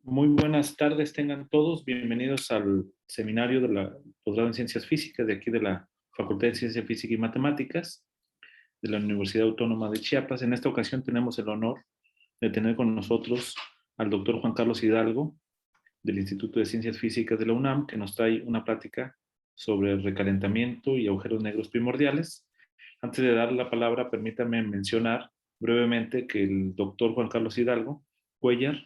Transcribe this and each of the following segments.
Muy buenas tardes, tengan todos. Bienvenidos al seminario de la posgrado en Ciencias Físicas de aquí de la Facultad de Ciencia Física y Matemáticas de la Universidad Autónoma de Chiapas. En esta ocasión tenemos el honor de tener con nosotros al doctor Juan Carlos Hidalgo del Instituto de Ciencias Físicas de la UNAM, que nos trae una plática sobre el recalentamiento y agujeros negros primordiales. Antes de dar la palabra, permítame mencionar brevemente que el doctor Juan Carlos Hidalgo Cuellar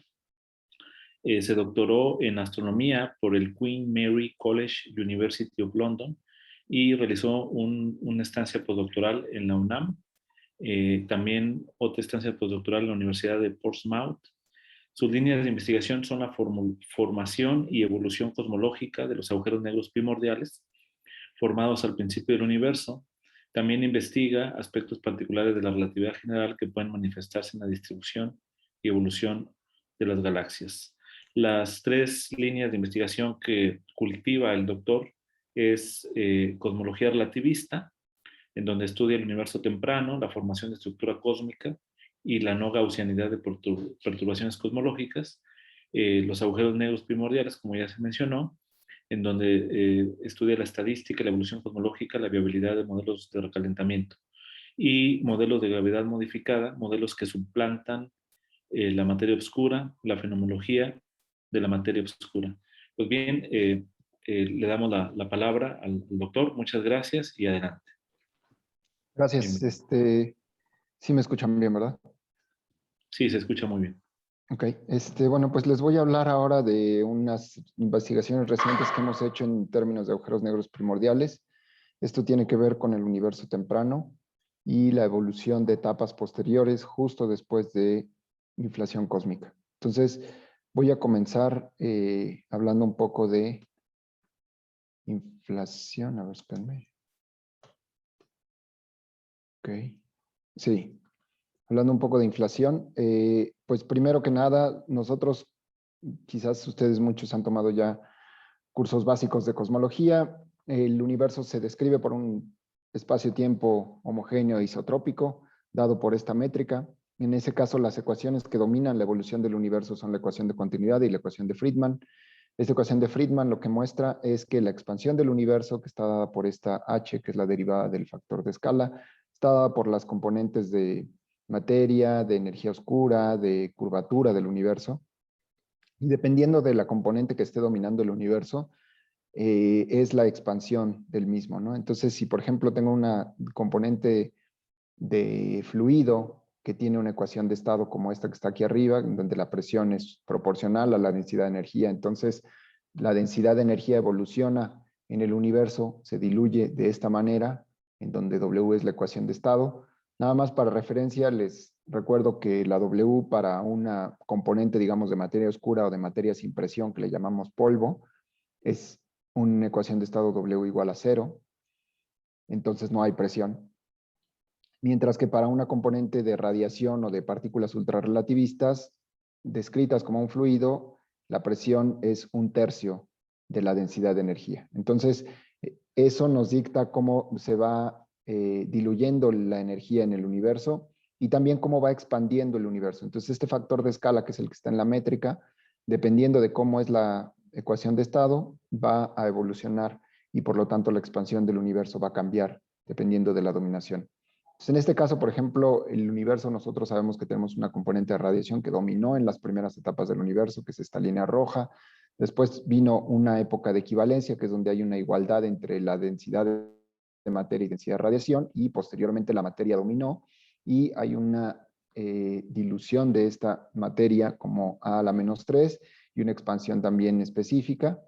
se doctoró en astronomía por el Queen Mary College University of London y realizó una estancia postdoctoral en la UNAM, también otra estancia postdoctoral en la Universidad de Portsmouth. Sus líneas de investigación son la formación y evolución cosmológica de los agujeros negros primordiales formados al principio del universo. También investiga aspectos particulares de la relatividad general que pueden manifestarse en la distribución y evolución de las galaxias. Las tres líneas de investigación que cultiva el doctor es cosmología relativista, en donde estudia el universo temprano, la formación de estructura cósmica y la no gaussianidad de perturbaciones cosmológicas, los agujeros negros primordiales, como ya se mencionó, en donde estudia la estadística, la evolución cosmológica, la viabilidad de modelos de recalentamiento y modelos de gravedad modificada, modelos que suplantan la materia oscura, la fenomenología de la materia oscura. Pues bien, le damos la palabra al doctor. Muchas gracias y adelante. Gracias. Bienvenido. Sí me escuchan bien, ¿verdad? Sí, se escucha muy bien. Ok. Bueno, pues les voy a hablar ahora de unas investigaciones recientes que hemos hecho en términos de agujeros negros primordiales. Esto tiene que ver con el universo temprano y la evolución de etapas posteriores justo después de inflación cósmica. Entonces, voy a comenzar hablando un poco de inflación. A ver, espérenme. Ok. Sí. Hablando un poco de inflación, pues primero que nada, nosotros, quizás ustedes muchos han tomado ya cursos básicos de cosmología. El universo se describe por un espacio-tiempo homogéneo isotrópico, dado por esta métrica. En ese caso, las ecuaciones que dominan la evolución del universo son la ecuación de continuidad y la ecuación de Friedman. Esta ecuación de Friedman lo que muestra es que la expansión del universo, que está dada por esta h, que es la derivada del factor de escala, está dada por las componentes de materia, de energía oscura, de curvatura del universo. Y dependiendo de la componente que esté dominando el universo, es la expansión del mismo, ¿no? Entonces, si por ejemplo tengo una componente de fluido que tiene una ecuación de estado como esta que está aquí arriba, donde la presión es proporcional a la densidad de energía, entonces la densidad de energía evoluciona en el universo, se diluye de esta manera, en donde W es la ecuación de estado. Nada más para referencia, les recuerdo que la W para una componente, digamos, de materia oscura o de materia sin presión, que le llamamos polvo, es una ecuación de estado W igual a 0, entonces no hay presión. Mientras que para una componente de radiación o de partículas ultrarrelativistas, descritas como un fluido, la presión es 1/3 de la densidad de energía. Entonces, eso nos dicta cómo se va diluyendo la energía en el universo y también cómo va expandiendo el universo. Entonces, este factor de escala, que es el que está en la métrica, dependiendo de cómo es la ecuación de estado, va a evolucionar y por lo tanto la expansión del universo va a cambiar dependiendo de la dominación. Entonces, en este caso, por ejemplo, el universo, nosotros sabemos que tenemos una componente de radiación que dominó en las primeras etapas del universo, que es esta línea roja. Después vino una época de equivalencia, que es donde hay una igualdad entre la densidad de materia y densidad de radiación, y posteriormente la materia dominó, y hay una dilución de esta materia como a la -3 y una expansión también específica.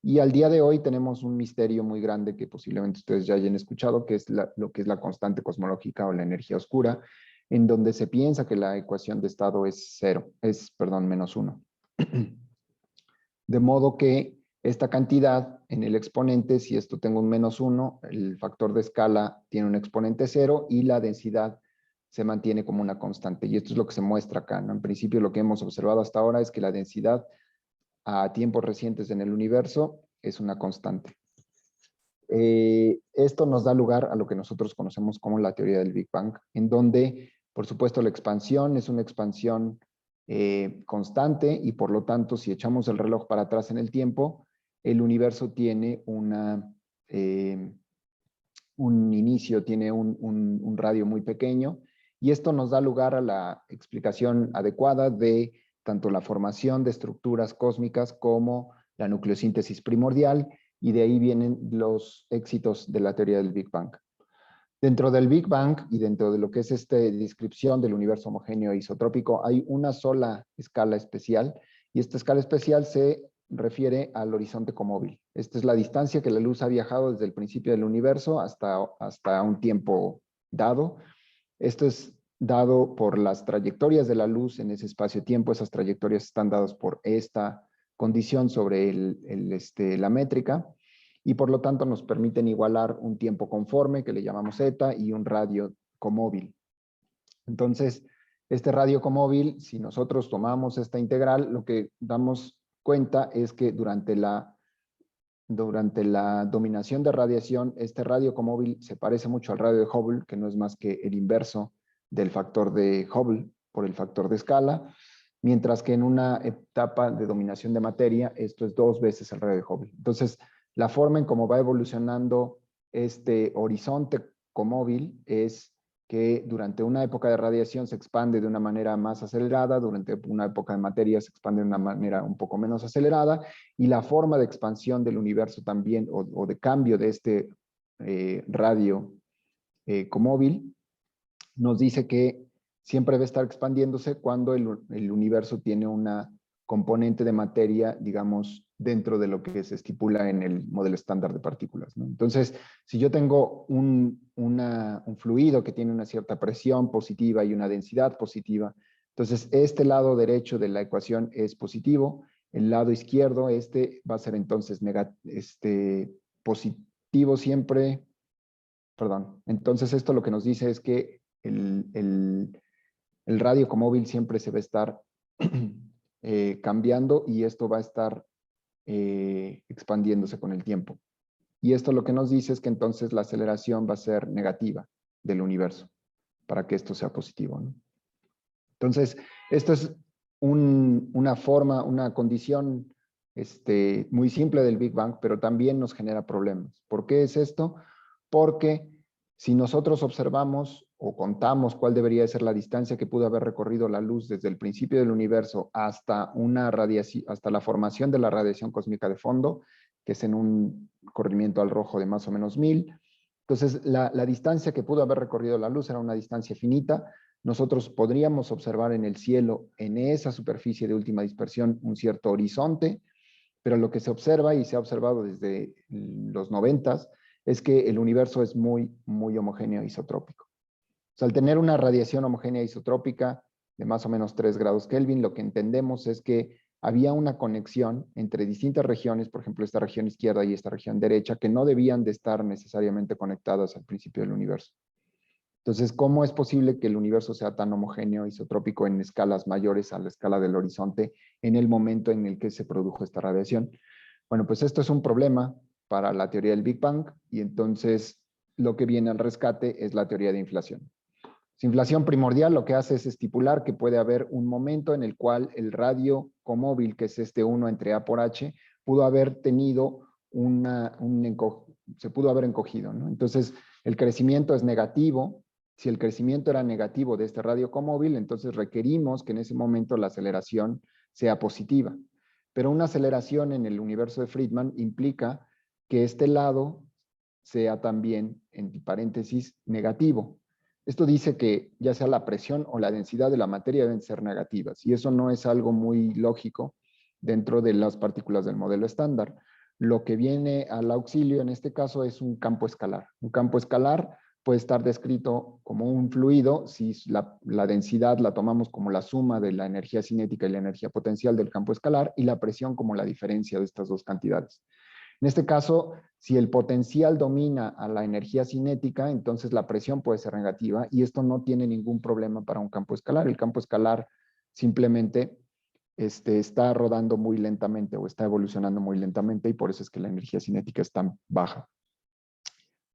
Y al día de hoy tenemos un misterio muy grande que posiblemente ustedes ya hayan escuchado, que es lo que es la constante cosmológica o la energía oscura, en donde se piensa que la ecuación de estado es -1. De modo que esta cantidad en el exponente, si esto tengo un -1, el factor de escala tiene un exponente 0 y la densidad se mantiene como una constante. Y esto es lo que se muestra acá, ¿no? En principio lo que hemos observado hasta ahora es que la densidad a tiempos recientes en el universo es una constante. Esto nos da lugar a lo que nosotros conocemos como la teoría del Big Bang, en donde, por supuesto, la expansión es una expansión constante y por lo tanto, si echamos el reloj para atrás en el tiempo, el universo tiene un inicio, tiene un radio muy pequeño, y esto nos da lugar a la explicación adecuada de tanto la formación de estructuras cósmicas como la nucleosíntesis primordial, y de ahí vienen los éxitos de la teoría del Big Bang. Dentro del Big Bang y dentro de lo que es esta descripción del universo homogéneo e isotrópico, hay una sola escala especial, y esta escala especial se refiere al horizonte comóvil. Esta es la distancia que la luz ha viajado desde el principio del universo hasta un tiempo dado. Esto es dado por las trayectorias de la luz en ese espacio-tiempo. Esas trayectorias están dadas por esta condición sobre la métrica, y por lo tanto nos permiten igualar un tiempo conforme, que le llamamos eta, y un radio comóvil. Entonces, este radio comóvil, si nosotros tomamos esta integral, lo que damos cuenta es que durante la dominación de radiación, este radio comóvil se parece mucho al radio de Hubble, que no es más que el inverso del factor de Hubble por el factor de escala, mientras que en una etapa de dominación de materia, esto es 2 veces el radio de Hubble. Entonces, la forma en cómo va evolucionando este horizonte comóvil es que durante una época de radiación se expande de una manera más acelerada, durante una época de materia se expande de una manera un poco menos acelerada, y la forma de expansión del universo también, o de cambio de este radio comóvil, nos dice que siempre debe estar expandiéndose cuando el universo tiene una componente de materia, digamos, dentro de lo que se estipula en el modelo estándar de partículas, ¿no? Entonces, si yo tengo un fluido que tiene una cierta presión positiva y una densidad positiva, entonces este lado derecho de la ecuación es positivo, el lado izquierdo, va a ser entonces positivo siempre, perdón. Entonces esto lo que nos dice es que el radio comóvil siempre se va a estar cambiando, y esto va a estar expandiéndose con el tiempo. Y esto lo que nos dice es que entonces la aceleración va a ser negativa del universo para que esto sea positivo, ¿no? Entonces, esto es una forma, una condición muy simple del Big Bang, pero también nos genera problemas. ¿Por qué es esto? Porque si nosotros observamos o contamos cuál debería ser la distancia que pudo haber recorrido la luz desde el principio del universo hasta hasta la formación de la radiación cósmica de fondo, que es en un corrimiento al rojo de más o menos 1000, entonces la distancia que pudo haber recorrido la luz era una distancia finita. Nosotros podríamos observar en el cielo, en esa superficie de última dispersión, un cierto horizonte, pero lo que se observa, y se ha observado desde los 90s, es que el universo es muy, muy homogéneo isotrópico. O sea, al tener una radiación homogénea isotrópica de más o menos 3 grados Kelvin, lo que entendemos es que había una conexión entre distintas regiones, por ejemplo, esta región izquierda y esta región derecha, que no debían de estar necesariamente conectadas al principio del universo. Entonces, ¿cómo es posible que el universo sea tan homogéneo isotrópico en escalas mayores a la escala del horizonte en el momento en el que se produjo esta radiación? Bueno, pues esto es un problema para la teoría del Big Bang, y entonces lo que viene al rescate es la teoría de inflación. Inflación primordial lo que hace es estipular que puede haber un momento en el cual el radio comóvil, que es este 1 entre A por H, pudo haber tenido se pudo haber encogido, ¿no? Entonces, el crecimiento es negativo. Si el crecimiento era negativo de este radio comóvil, entonces requerimos que en ese momento la aceleración sea positiva. Pero una aceleración en el universo de Friedman implica que este lado sea también, en paréntesis, negativo. Esto dice que ya sea la presión o la densidad de la materia deben ser negativas, y eso no es algo muy lógico dentro de las partículas del modelo estándar. Lo que viene al auxilio en este caso es un campo escalar. Un campo escalar puede estar descrito como un fluido si la densidad la tomamos como la suma de la energía cinética y la energía potencial del campo escalar, y la presión como la diferencia de estas dos cantidades. En este caso, si el potencial domina a la energía cinética, entonces la presión puede ser negativa, y esto no tiene ningún problema para un campo escalar. El campo escalar simplemente está rodando muy lentamente o está evolucionando muy lentamente, y por eso es que la energía cinética es tan baja.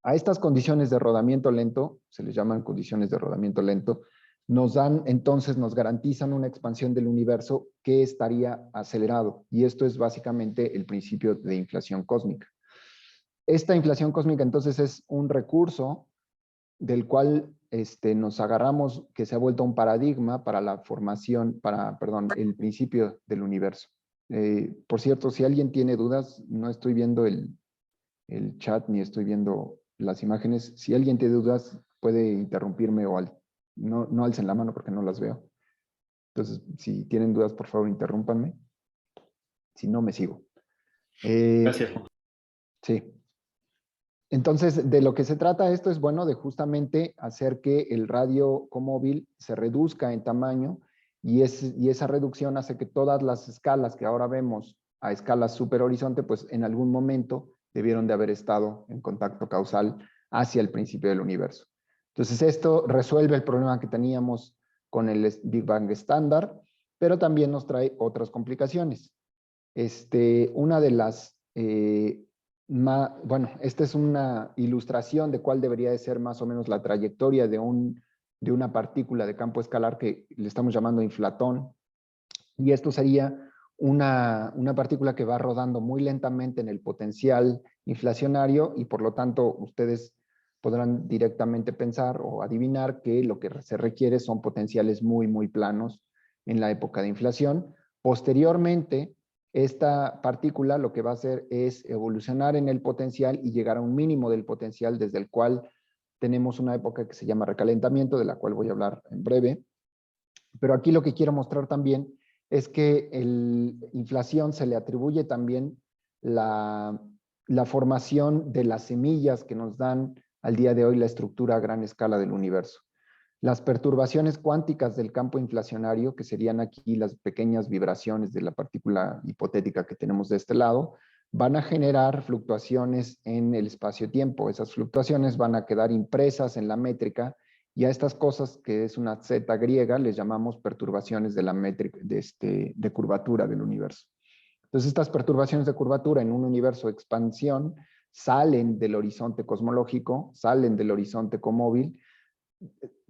A estas condiciones de rodamiento lento, se les llaman condiciones de rodamiento lento, entonces nos garantizan una expansión del universo que estaría acelerado. Y esto es básicamente el principio de inflación cósmica. Esta inflación cósmica entonces es un recurso del cual nos agarramos, que se ha vuelto un paradigma para la formación, perdón, el principio del universo. Por cierto, si alguien tiene dudas, no estoy viendo el chat ni estoy viendo las imágenes. Si alguien tiene dudas, puede interrumpirme o no alcen la mano porque no las veo. Entonces, si tienen dudas, por favor, interrúmpanme. Si no, me sigo. Gracias. Sí. Entonces, de lo que se trata esto es, bueno, de justamente hacer que el radio comóvil se reduzca en tamaño y esa reducción hace que todas las escalas que ahora vemos a escala superhorizonte, pues en algún momento debieron de haber estado en contacto causal hacia el principio del universo. Entonces, esto resuelve el problema que teníamos con el Big Bang estándar, pero también nos trae otras complicaciones. Una de las bueno, esta es una ilustración de cuál debería de ser más o menos la trayectoria de una partícula de campo escalar que le estamos llamando inflatón. Y esto sería una partícula que va rodando muy lentamente en el potencial inflacionario y por lo tanto ustedes podrán directamente pensar o adivinar que lo que se requiere son potenciales muy, muy planos en la época de inflación. Posteriormente, esta partícula lo que va a hacer es evolucionar en el potencial y llegar a un mínimo del potencial desde el cual tenemos una época que se llama recalentamiento, de la cual voy a hablar en breve. Pero aquí lo que quiero mostrar también es que la inflación se le atribuye también la formación de las semillas que nos dan al día de hoy la estructura a gran escala del universo. Las perturbaciones cuánticas del campo inflacionario, que serían aquí las pequeñas vibraciones de la partícula hipotética que tenemos de este lado, van a generar fluctuaciones en el espacio-tiempo. Esas fluctuaciones van a quedar impresas en la métrica y a estas cosas, que es una zeta griega, les llamamos perturbaciones de la métrica, de curvatura del universo. Entonces, estas perturbaciones de curvatura en un universo de expansión salen del horizonte cosmológico, salen del horizonte comóvil,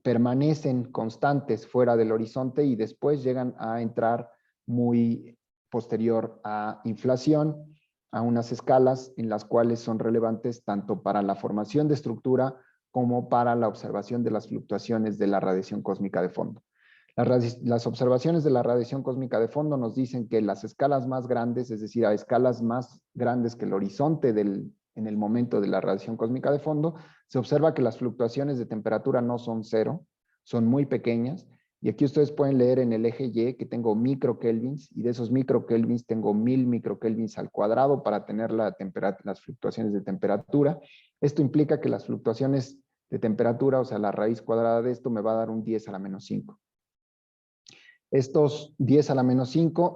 permanecen constantes fuera del horizonte y después llegan a entrar muy posterior a inflación, a unas escalas en las cuales son relevantes tanto para la formación de estructura como para la observación de las fluctuaciones de la radiación cósmica de fondo. Las observaciones de la radiación cósmica de fondo nos dicen que las escalas más grandes, es decir, a escalas más grandes que el horizonte en el momento de la radiación cósmica de fondo, se observa que las fluctuaciones de temperatura no son cero, son muy pequeñas. Y aquí ustedes pueden leer en el eje Y que tengo microkelvins, y de esos microkelvins tengo 1000 microkelvins al cuadrado para tener las fluctuaciones de temperatura. Esto implica que las fluctuaciones de temperatura, o sea, la raíz cuadrada de esto me va a dar un 10 a la menos 5. Estos 10 a la menos 5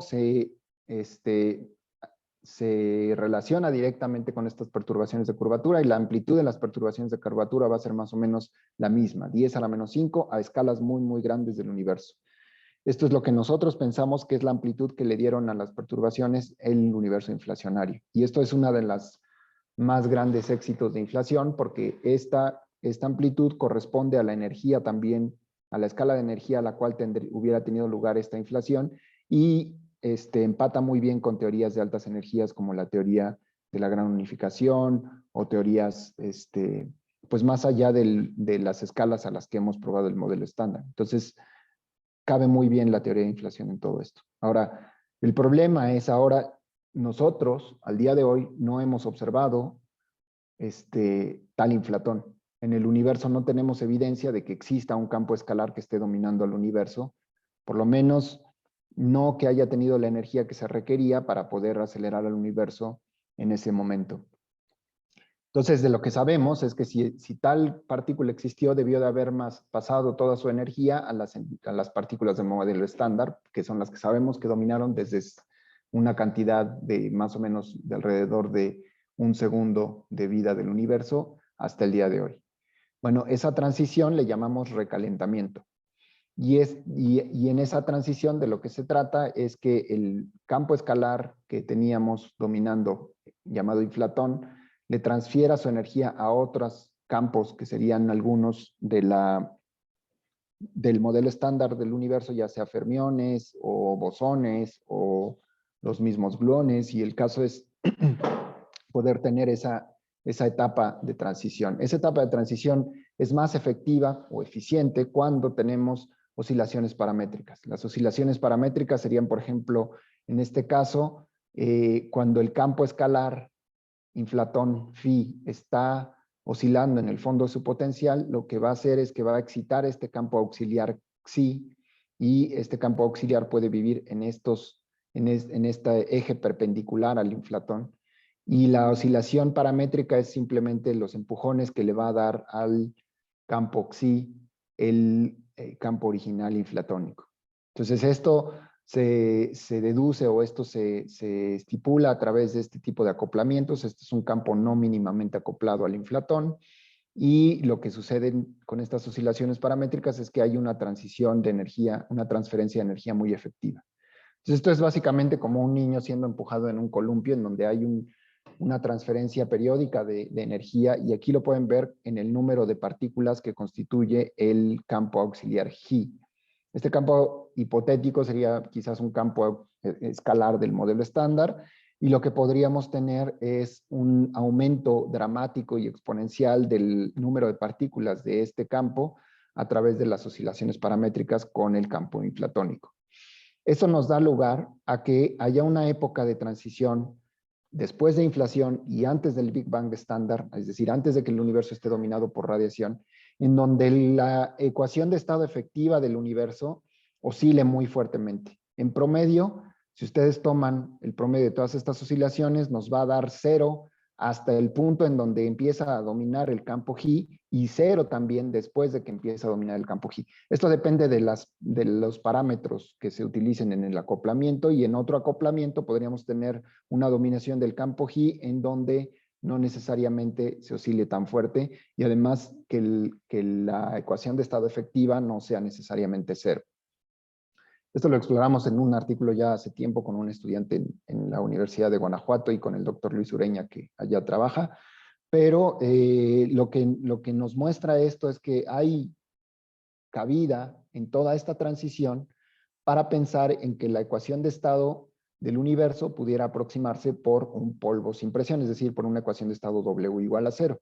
se relaciona directamente con estas perturbaciones de curvatura y la amplitud de las perturbaciones de curvatura va a ser más o menos la misma, 10 a la menos 5 a escalas muy, muy grandes del universo. Esto es lo que nosotros pensamos que es la amplitud que le dieron a las perturbaciones el universo inflacionario. Y esto es una de las más grandes éxitos de inflación porque esta amplitud corresponde a la energía también, a la escala de energía a la cual hubiera tenido lugar esta inflación y empata muy bien con teorías de altas energías como la teoría de la gran unificación o teorías pues más allá de las escalas a las que hemos probado el modelo estándar. Entonces, cabe muy bien la teoría de inflación en todo esto. Ahora, el problema es ahora nosotros, al día de hoy, no hemos observado tal inflatón. En el universo no tenemos evidencia de que exista un campo escalar que esté dominando al universo, por lo menos no que haya tenido la energía que se requería para poder acelerar al universo en ese momento. Entonces, de lo que sabemos es que si tal partícula existió, debió de haber pasado toda su energía a las partículas del modelo estándar, que son las que sabemos que dominaron desde una cantidad de más o menos de alrededor de 1 segundo de vida del universo hasta el día de hoy. Bueno, esa transición le llamamos recalentamiento. Y en esa transición de lo que se trata es que el campo escalar que teníamos dominando, llamado inflatón, le transfiera su energía a otros campos que serían algunos de del modelo estándar del universo, ya sea fermiones o bosones o los mismos gluones, y el caso es poder tener esa etapa de transición. Esa etapa de transición es más efectiva o eficiente cuando tenemos oscilaciones paramétricas. Las oscilaciones paramétricas serían, por ejemplo, en este caso, cuando el campo escalar inflatón phi está oscilando en el fondo de su potencial, lo que va a hacer es que va a excitar este campo auxiliar xi, y este campo auxiliar puede vivir en este eje perpendicular al inflatón. Y la oscilación paramétrica es simplemente los empujones que le va a dar al campo xi el campo original inflatónico. Entonces esto se deduce, o esto se estipula a través de este tipo de acoplamientos. Este es un campo no mínimamente acoplado al inflatón, y lo que sucede con estas oscilaciones paramétricas es que hay una transición de energía, una transferencia de energía muy efectiva. Entonces esto es básicamente como un niño siendo empujado en un columpio en donde hay una transferencia periódica de energía, y aquí lo pueden ver en el número de partículas que constituye el campo auxiliar G. Este campo hipotético sería quizás un campo escalar del modelo estándar, y lo que podríamos tener es un aumento dramático y exponencial del número de partículas de este campo a través de las oscilaciones paramétricas con el campo inflatónico. Eso nos da lugar a que haya una época de transición después de inflación y antes del Big Bang estándar, es decir, antes de que el universo esté dominado por radiación, en donde la ecuación de estado efectiva del universo oscile muy fuertemente. En promedio, si ustedes toman el promedio de todas estas oscilaciones, nos va a dar 0 hasta el punto en donde empieza a dominar el campo G, y 0 también después de que empieza a dominar el campo G. Esto depende de los parámetros que se utilicen en el acoplamiento, y en otro acoplamiento podríamos tener una dominación del campo G en donde no necesariamente se oscile tan fuerte, y además que la ecuación de estado efectiva no sea necesariamente 0. Esto lo exploramos en un artículo ya hace tiempo con un estudiante en la Universidad de Guanajuato y con el doctor Luis Ureña, que allá trabaja, pero lo que nos muestra esto es que hay cabida en toda esta transición para pensar en que la ecuación de estado del universo pudiera aproximarse por un polvo sin presión, es decir, por una ecuación de estado W igual a 0.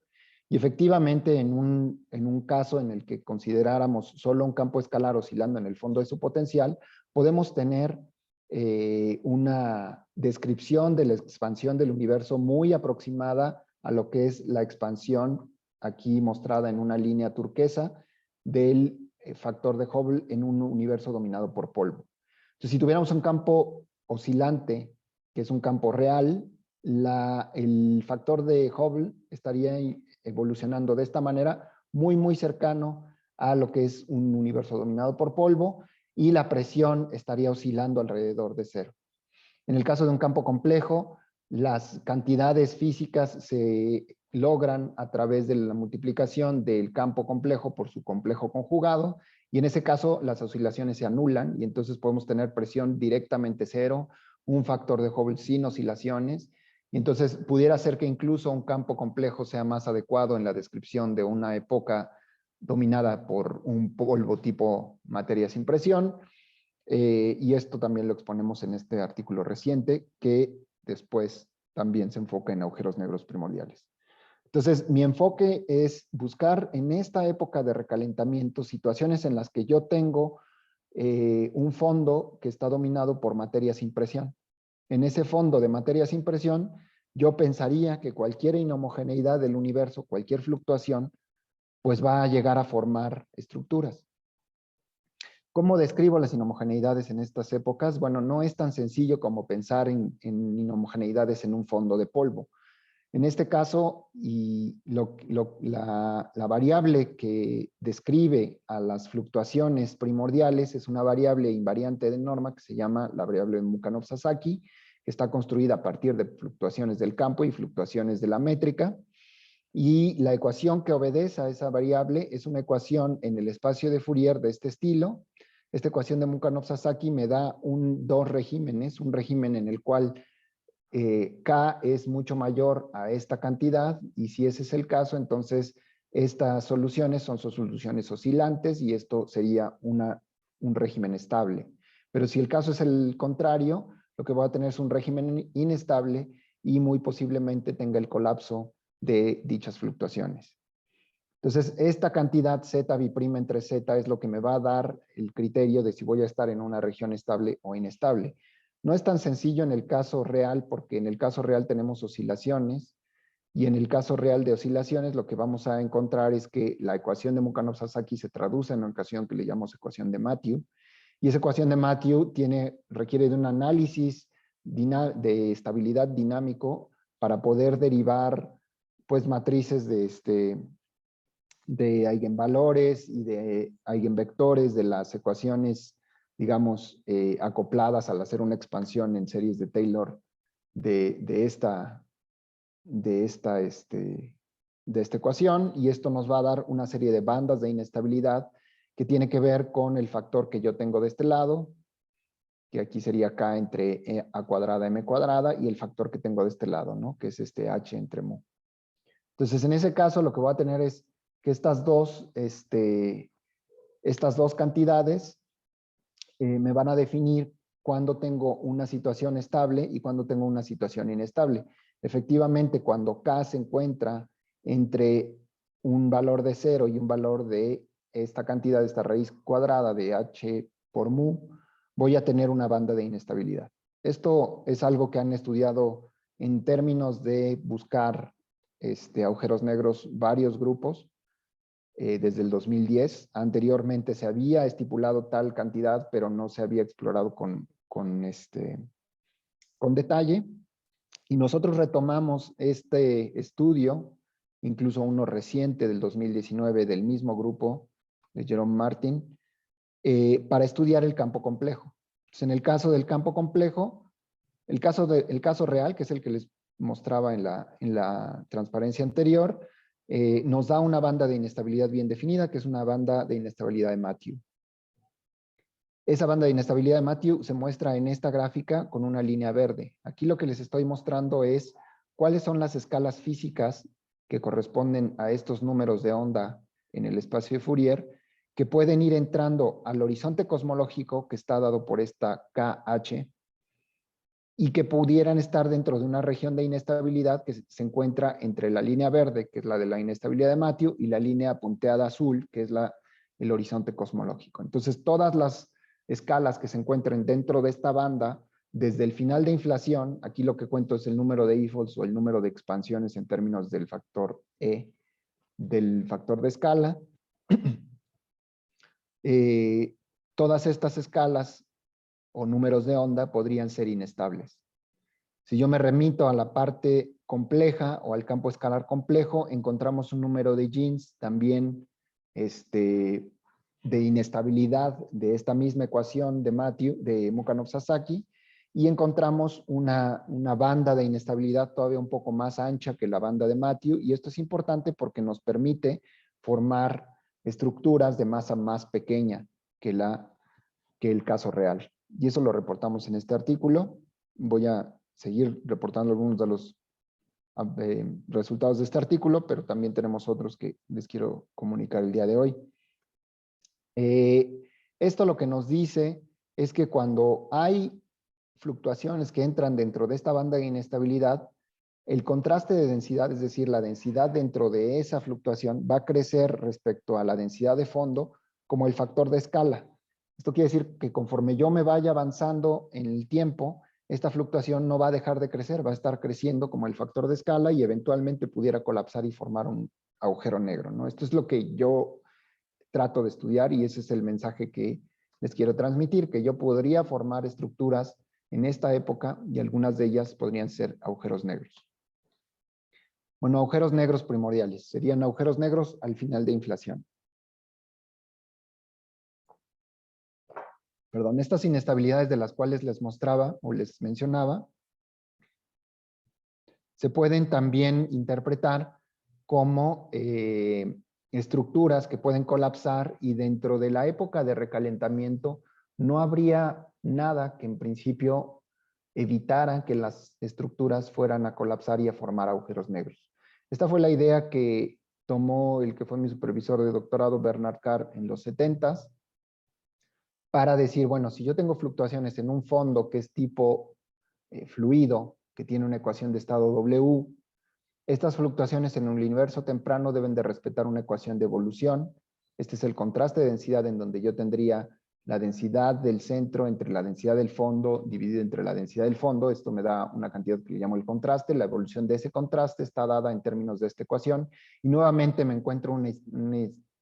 Y efectivamente, en un caso en el que consideráramos solo un campo escalar oscilando en el fondo de su potencial, podemos tener una descripción de la expansión del universo muy aproximada a lo que es la expansión, aquí mostrada en una línea turquesa, del factor de Hubble en un universo dominado por polvo. Entonces, si tuviéramos un campo oscilante, que es un campo real, el factor de Hubble estaría evolucionando de esta manera, muy cercano a lo que es un universo dominado por polvo, y la presión estaría oscilando alrededor de 0. En el caso de un campo complejo, las cantidades físicas se logran a través de la multiplicación del campo complejo por su complejo conjugado, y en ese caso las oscilaciones se anulan, y entonces podemos tener presión directamente 0, un factor de Hubble sin oscilaciones, y entonces pudiera ser que incluso un campo complejo sea más adecuado en la descripción de una época dominada por un polvo tipo materia sin presión. Y esto también lo exponemos en este artículo reciente, que después también se enfoca en agujeros negros primordiales. Entonces, mi enfoque es buscar en esta época de recalentamiento situaciones en las que yo tengo un fondo que está dominado por materia sin presión. En ese fondo de materia sin presión, yo pensaría que cualquier inhomogeneidad del universo, cualquier fluctuación, pues va a llegar a formar estructuras. ¿Cómo describo las inhomogeneidades en estas épocas? Bueno, no es tan sencillo como pensar en inhomogeneidades en un fondo de polvo. En este caso, la variable que describe a las fluctuaciones primordiales es una variable invariante de norma que se llama la variable de Mukhanov-Sasaki, que está construida a partir de fluctuaciones del campo y fluctuaciones de la métrica. Y la ecuación que obedece a esa variable es una ecuación en el espacio de Fourier de este estilo. Esta ecuación de Mukhanov-Sasaki me da dos regímenes, un régimen en el cual K es mucho mayor a esta cantidad, y si ese es el caso, entonces Estas soluciones son soluciones oscilantes y esto sería un régimen estable. Pero si el caso es el contrario, lo que voy a tener es un régimen inestable y muy posiblemente tenga el colapso de dichas fluctuaciones. Entonces, esta cantidad Z bi'prima entre Z es lo que me va a dar el criterio de si voy a estar en una región estable o inestable. No es tan sencillo en el caso real, porque en el caso real tenemos oscilaciones, y en el caso real de oscilaciones lo que vamos a encontrar es que la ecuación de Mukhanov-Sasaki se traduce en una ecuación que le llamamos ecuación de Mathieu, y esa ecuación de Mathieu requiere de un análisis de estabilidad dinámico para poder derivar pues matrices de eigenvalores y de eigenvectores de las ecuaciones, digamos, acopladas al hacer una expansión en series de Taylor de esta ecuación, y esto nos va a dar una serie de bandas de inestabilidad que tiene que ver con el factor que yo tengo de este lado, que aquí sería K entre A cuadrada, M cuadrada, y el factor que tengo de este lado, ¿no? Que es este H entre mu. Entonces, en ese caso, lo que voy a tener es que estas dos cantidades me van a definir cuando tengo una situación estable y cuando tengo una situación inestable. Efectivamente, cuando K se encuentra entre un valor de 0 y un valor de esta cantidad, esta raíz cuadrada de H por mu, voy a tener una banda de inestabilidad. Esto es algo que han estudiado en términos de buscar agujeros negros varios grupos desde el 2010. Anteriormente se había estipulado tal cantidad, pero no se había explorado con detalle. Y nosotros retomamos este estudio, incluso uno reciente del 2019 del mismo grupo de Jerome Martin, para estudiar el campo complejo. Entonces, en el caso del campo complejo, el caso real, que es el que les mostraba en la transparencia anterior, nos da una banda de inestabilidad bien definida, que es una banda de inestabilidad de Mathieu. Esa banda de inestabilidad de Mathieu se muestra en esta gráfica con una línea verde. Aquí lo que les estoy mostrando es cuáles son las escalas físicas que corresponden a estos números de onda en el espacio de Fourier, que pueden ir entrando al horizonte cosmológico que está dado por esta KH, y que pudieran estar dentro de una región de inestabilidad que se encuentra entre la línea verde, que es la de la inestabilidad de Mathieu, y la línea punteada azul, que es el horizonte cosmológico. Entonces, todas las escalas que se encuentren dentro de esta banda, desde el final de inflación, aquí lo que cuento es el número de Eiffels o el número de expansiones en términos del factor E, del factor de escala. Todas estas escalas o números de onda podrían ser inestables. Si yo me remito a la parte compleja o al campo escalar complejo, encontramos un número de Jeans también de inestabilidad de esta misma ecuación de Mathieu, de Mukhanov-Sasaki, y encontramos una banda de inestabilidad todavía un poco más ancha que la banda de Mathieu, y esto es importante porque nos permite formar estructuras de masa más pequeña que el caso real. Y eso lo reportamos en este artículo. Voy a seguir reportando algunos de los resultados de este artículo, pero también tenemos otros que les quiero comunicar el día de hoy. Esto lo que nos dice es que cuando hay fluctuaciones que entran dentro de esta banda de inestabilidad, el contraste de densidad, es decir, la densidad dentro de esa fluctuación, va a crecer respecto a la densidad de fondo como el factor de escala. Esto quiere decir que conforme yo me vaya avanzando en el tiempo, esta fluctuación no va a dejar de crecer, va a estar creciendo como el factor de escala y eventualmente pudiera colapsar y formar un agujero negro, ¿no? Esto es lo que yo trato de estudiar y ese es el mensaje que les quiero transmitir, que yo podría formar estructuras en esta época y algunas de ellas podrían ser agujeros negros. Bueno, agujeros negros primordiales. Serían agujeros negros al final de inflación. Perdón, estas inestabilidades de las cuales les mostraba o les mencionaba, se pueden también interpretar como estructuras que pueden colapsar y dentro de la época de recalentamiento no habría nada que en principio evitara que las estructuras fueran a colapsar y a formar agujeros negros. Esta fue la idea que tomó el que fue mi supervisor de doctorado, Bernard Carr, en los 70s, para decir, bueno, si yo tengo fluctuaciones en un fondo que es tipo fluido, que tiene una ecuación de estado W, estas fluctuaciones en un universo temprano deben de respetar una ecuación de evolución. Este es el contraste de densidad en donde yo tendría la densidad del centro entre la densidad del fondo dividido entre la densidad del fondo. Esto me da una cantidad que le llamo el contraste. La evolución de ese contraste está dada en términos de esta ecuación. Y nuevamente me encuentro una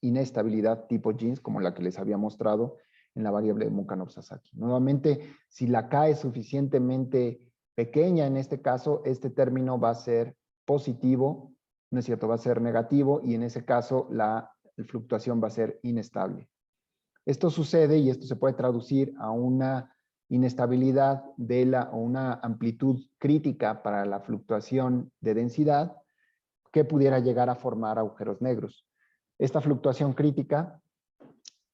inestabilidad tipo Jeans, como la que les había mostrado en la variable de Mukhanov-Sasaki. Nuevamente, si la K es suficientemente pequeña en este caso, este término va a ser positivo, no es cierto, va a ser negativo y en ese caso la fluctuación va a ser inestable. Esto sucede y esto se puede traducir a una inestabilidad o una amplitud crítica para la fluctuación de densidad que pudiera llegar a formar agujeros negros. Esta fluctuación crítica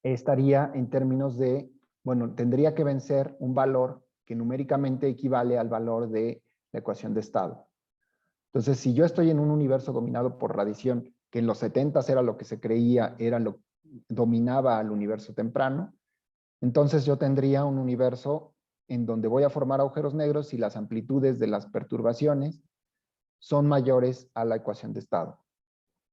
estaría en términos de, bueno, tendría que vencer un valor que numéricamente equivale al valor de la ecuación de estado. Entonces, si yo estoy en un universo dominado por radiación, que en los 70s era lo que se creía, dominaba al universo temprano, entonces yo tendría un universo en donde voy a formar agujeros negros y las amplitudes de las perturbaciones son mayores a la ecuación de estado.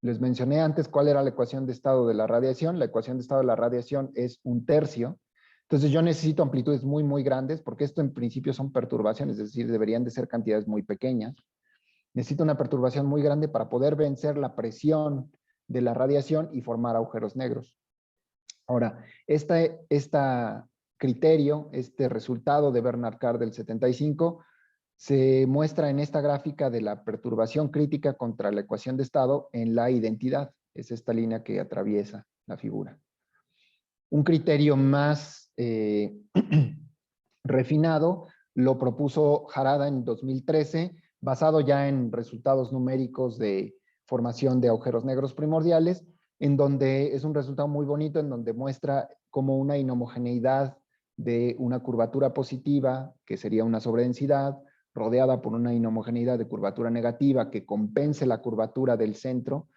Les mencioné antes cuál era la ecuación de estado de la radiación. La ecuación de estado de la radiación es 1/3. Entonces yo necesito amplitudes muy, muy grandes, porque esto en principio son perturbaciones, es decir, deberían de ser cantidades muy pequeñas. Necesito una perturbación muy grande para poder vencer la presión de la radiación y formar agujeros negros. Ahora, este criterio, este resultado de Bernard Carr del 75, se muestra en esta gráfica de la perturbación crítica contra la ecuación de estado en la identidad. Es esta línea que atraviesa la figura. Un criterio más refinado lo propuso Harada en 2013, basado ya en resultados numéricos de formación de agujeros negros primordiales, en donde es un resultado muy bonito, en donde muestra como una inhomogeneidad de una curvatura positiva, que sería una sobredensidad, rodeada por una inhomogeneidad de curvatura negativa que compense la curvatura del centro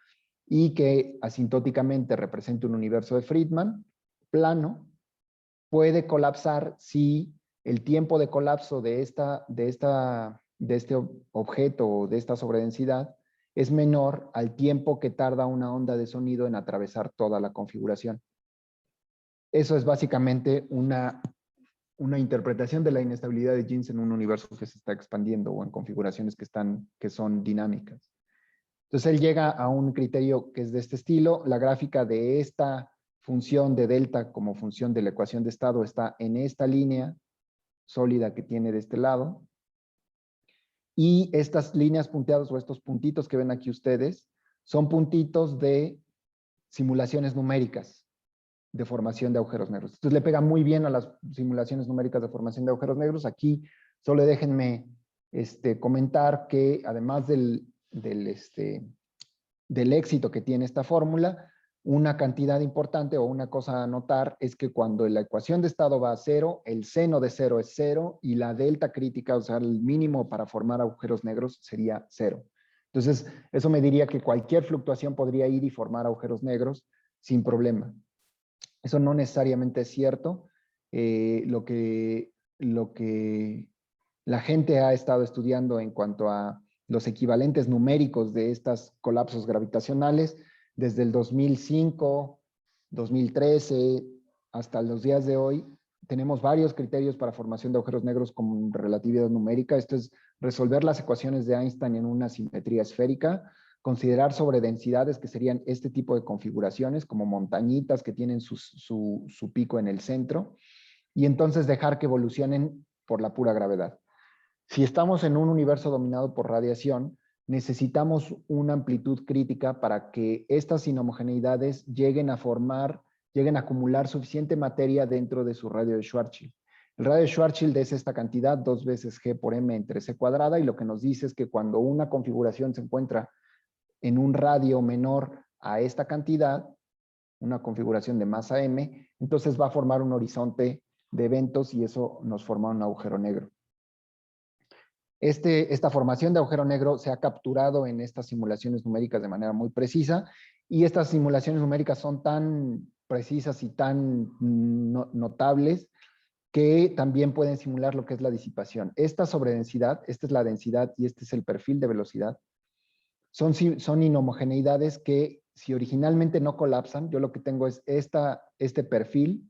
y que asintóticamente represente un universo de Friedman plano, puede colapsar si el tiempo de colapso de este objeto o de esta sobredensidad es menor al tiempo que tarda una onda de sonido en atravesar toda la configuración. Eso es básicamente una interpretación de la inestabilidad de Jeans en un universo que se está expandiendo o en configuraciones que son dinámicas. Entonces él llega a un criterio que es de este estilo. La gráfica de esta función de delta como función de la ecuación de estado está en esta línea sólida que tiene de este lado. Y estas líneas punteadas o estos puntitos que ven aquí ustedes son puntitos de simulaciones numéricas de formación de agujeros negros. Entonces le pega muy bien a las simulaciones numéricas de formación de agujeros negros. Aquí solo déjenme comentar que además del éxito que tiene esta fórmula, una cantidad importante o una cosa a notar es que cuando la ecuación de estado va a 0, el seno de 0 es 0 y la delta crítica, o sea, el mínimo para formar agujeros negros sería 0. Entonces, eso me diría que cualquier fluctuación podría ir y formar agujeros negros sin problema. Eso no necesariamente es cierto. Lo que la gente ha estado estudiando en cuanto a los equivalentes numéricos de estos colapsos gravitacionales, desde el 2005, 2013, hasta los días de hoy, tenemos varios criterios para formación de agujeros negros con relatividad numérica. Esto es resolver las ecuaciones de Einstein en una simetría esférica, considerar sobredensidades que serían este tipo de configuraciones, como montañitas que tienen su pico en el centro, y entonces dejar que evolucionen por la pura gravedad. Si estamos en un universo dominado por radiación, necesitamos una amplitud crítica para que estas inhomogeneidades lleguen a acumular suficiente materia dentro de su radio de Schwarzschild. El radio de Schwarzschild es esta cantidad, 2 veces G por M entre C cuadrada, y lo que nos dice es que cuando una configuración se encuentra en un radio menor a esta cantidad, una configuración de masa M, entonces va a formar un horizonte de eventos y eso nos forma un agujero negro. Esta formación de agujero negro se ha capturado en estas simulaciones numéricas de manera muy precisa, y estas simulaciones numéricas son tan precisas y tan notables que también pueden simular lo que es la disipación. Esta sobredensidad, esta es la densidad y este es el perfil de velocidad, son inhomogeneidades que, si originalmente no colapsan, yo lo que tengo es este perfil,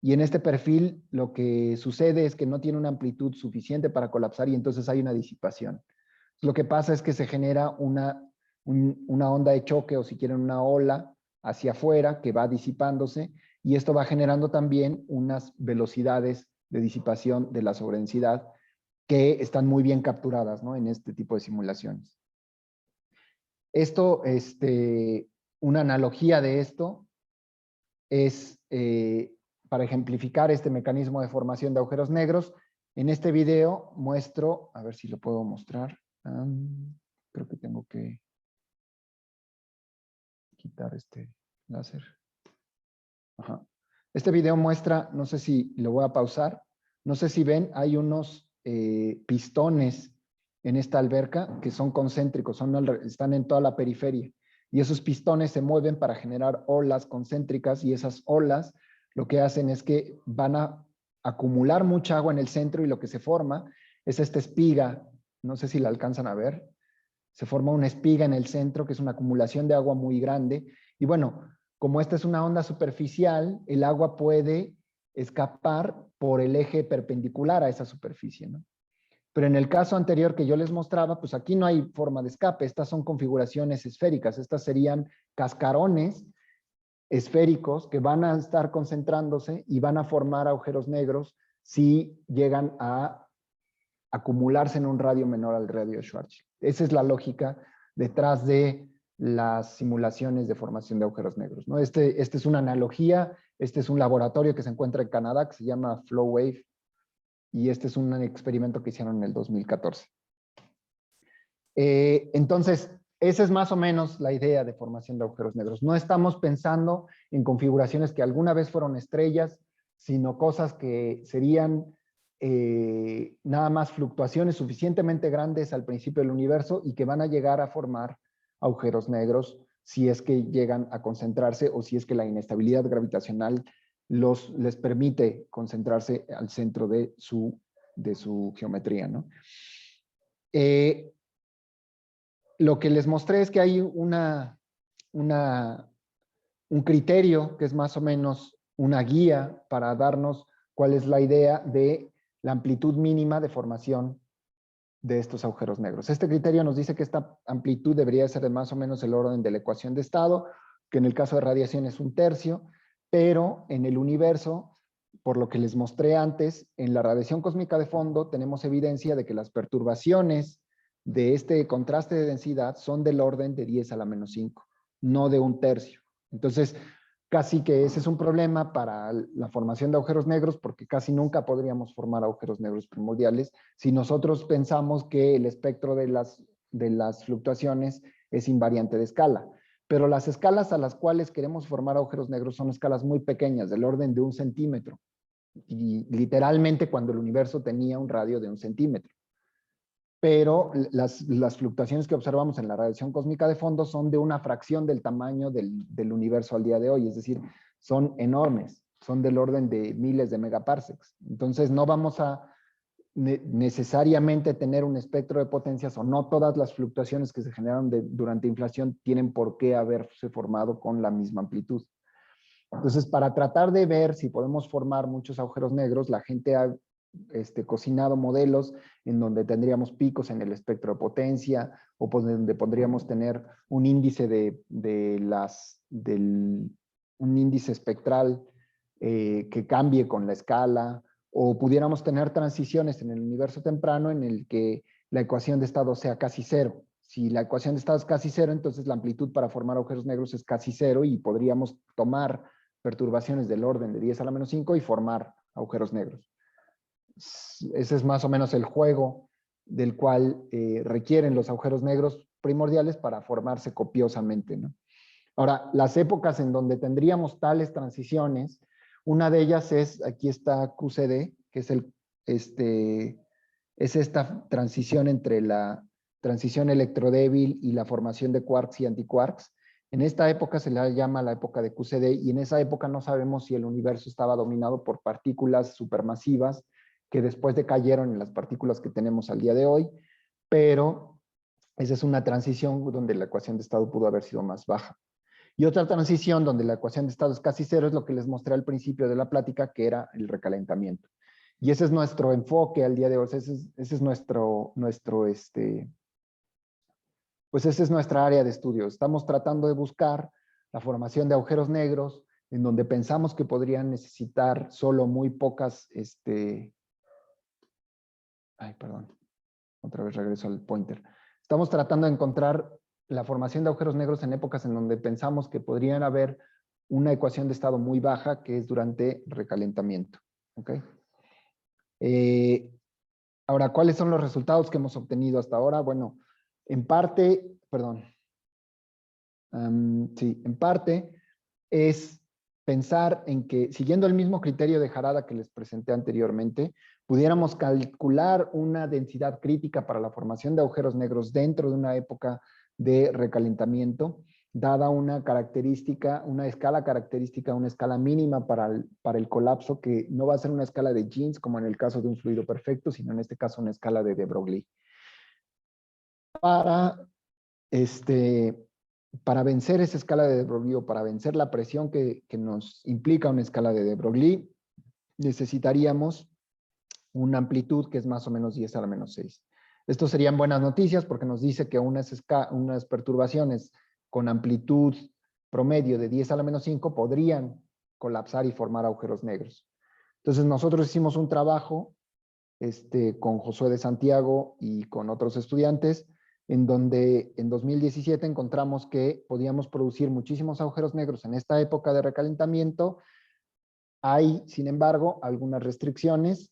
y en este perfil lo que sucede es que no tiene una amplitud suficiente para colapsar y entonces hay una disipación. Lo que pasa es que se genera una onda de choque, o si quieren una ola hacia afuera que va disipándose, y esto va generando también unas velocidades de disipación de la sobredensidad que están muy bien capturadas, ¿no?, en este tipo de simulaciones. Esto, una analogía de esto es, para ejemplificar este mecanismo de formación de agujeros negros, en este video muestro, a ver si lo puedo mostrar, creo que tengo que quitar este láser. Ajá. Este video muestra, no sé si lo voy a pausar, no sé si ven, hay unos pistones en esta alberca que son concéntricos, están en toda la periferia, y esos pistones se mueven para generar olas concéntricas, y esas olas lo que hacen es que van a acumular mucha agua en el centro, y lo que se forma es esta espiga, no sé si la alcanzan a ver, se forma una espiga en el centro que es una acumulación de agua muy grande, y bueno, como esta es una onda superficial, el agua puede escapar por el eje perpendicular a esa superficie, ¿no? Pero en el caso anterior que yo les mostraba, pues aquí no hay forma de escape. Estas son configuraciones esféricas. Estas serían cascarones esféricos que van a estar concentrándose y van a formar agujeros negros si llegan a acumularse en un radio menor al radio de Schwarzschild. Esa es la lógica detrás de las simulaciones de formación de agujeros negros, ¿no? Este es una analogía, este es un laboratorio que se encuentra en Canadá que se llama FlowWave, y este es un experimento que hicieron en el 2014. Entonces, esa es más o menos la idea de formación de agujeros negros. No estamos pensando en configuraciones que alguna vez fueron estrellas, sino cosas que serían nada más fluctuaciones suficientemente grandes al principio del universo y que van a llegar a formar agujeros negros si es que llegan a concentrarse, o si es que la inestabilidad gravitacional les permite concentrarse al centro de su geometría, ¿no? Lo que les mostré es que hay un criterio que es más o menos una guía para darnos cuál es la idea de la amplitud mínima de formación de estos agujeros negros. Este criterio nos dice que esta amplitud debería ser de más o menos el orden de la ecuación de estado, que en el caso de radiación es 1/3, pero en el universo, por lo que les mostré antes, en la radiación cósmica de fondo tenemos evidencia de que las perturbaciones de este contraste de densidad son del orden de 10 a la menos 5, no de 1/3. Entonces, casi que ese es un problema para la formación de agujeros negros, porque casi nunca podríamos formar agujeros negros primordiales si nosotros pensamos que el espectro de las fluctuaciones es invariante de escala. Pero las escalas a las cuales queremos formar agujeros negros son escalas muy pequeñas, del orden de 1 centímetro. Y literalmente cuando el universo tenía un radio de 1 centímetro. Pero las fluctuaciones que observamos en la radiación cósmica de fondo son de una fracción del tamaño del universo al día de hoy, es decir, son enormes, son del orden de miles de megaparsecs. Entonces no vamos a necesariamente tener un espectro de potencias, o no todas las fluctuaciones que se generan durante inflación tienen por qué haberse formado con la misma amplitud. Entonces, para tratar de ver si podemos formar muchos agujeros negros, la gente ha cocinado modelos en donde tendríamos picos en el espectro de potencia, o pues donde podríamos tener un índice un índice espectral que cambie con la escala, o pudiéramos tener transiciones en el universo temprano en el que la ecuación de estado sea casi cero. Si la ecuación de estado es casi cero, entonces la amplitud para formar agujeros negros es casi cero, y podríamos tomar perturbaciones del orden de 10 a la menos 5 y formar agujeros negros. Ese es más o menos el juego del cual requieren los agujeros negros primordiales para formarse copiosamente, ¿no? Ahora, las épocas en donde tendríamos tales transiciones, una de ellas es, aquí está QCD, que es es esta transición entre la transición electrodébil y la formación de quarks y antiquarks. En esta época se la llama la época de QCD, y en esa época no sabemos si el universo estaba dominado por partículas supermasivas que después decayeron en las partículas que tenemos al día de hoy, pero esa es una transición donde la ecuación de estado pudo haber sido más baja. Y otra transición donde la ecuación de estado es casi cero es lo que les mostré al principio de la plática, que era el recalentamiento. Y ese es nuestro enfoque al día de hoy, ese es pues esa es nuestra área de estudio. Estamos tratando de buscar la formación de agujeros negros en donde pensamos que podrían necesitar solo muy pocas, ay, perdón, otra vez regreso al pointer. Estamos tratando de encontrar la formación de agujeros negros en épocas en donde pensamos que podrían haber una ecuación de estado muy baja, que es durante recalentamiento. ¿Ok? Ahora, ¿cuáles son los resultados que hemos obtenido hasta ahora? Bueno, en parte, perdón, sí, en parte es pensar en que, siguiendo el mismo criterio de Harada que les presenté anteriormente, pudiéramos calcular una densidad crítica para la formación de agujeros negros dentro de una época de recalentamiento, dada una característica, una escala característica, una escala mínima para el colapso, que no va a ser una escala de Jeans como en el caso de un fluido perfecto, sino en este caso una escala de de Broglie. Para vencer esa escala de de Broglie, o para vencer la presión que nos implica una escala de de Broglie, necesitaríamos una amplitud que es más o menos 10 a la menos 6. Esto serían buenas noticias porque nos dice que unas perturbaciones con amplitud promedio de 10 a la menos 5 podrían colapsar y formar agujeros negros. Entonces nosotros hicimos un trabajo con Josué de Santiago y con otros estudiantes, en donde en 2017 encontramos que podíamos producir muchísimos agujeros negros en esta época de recalentamiento. Hay, sin embargo, algunas restricciones.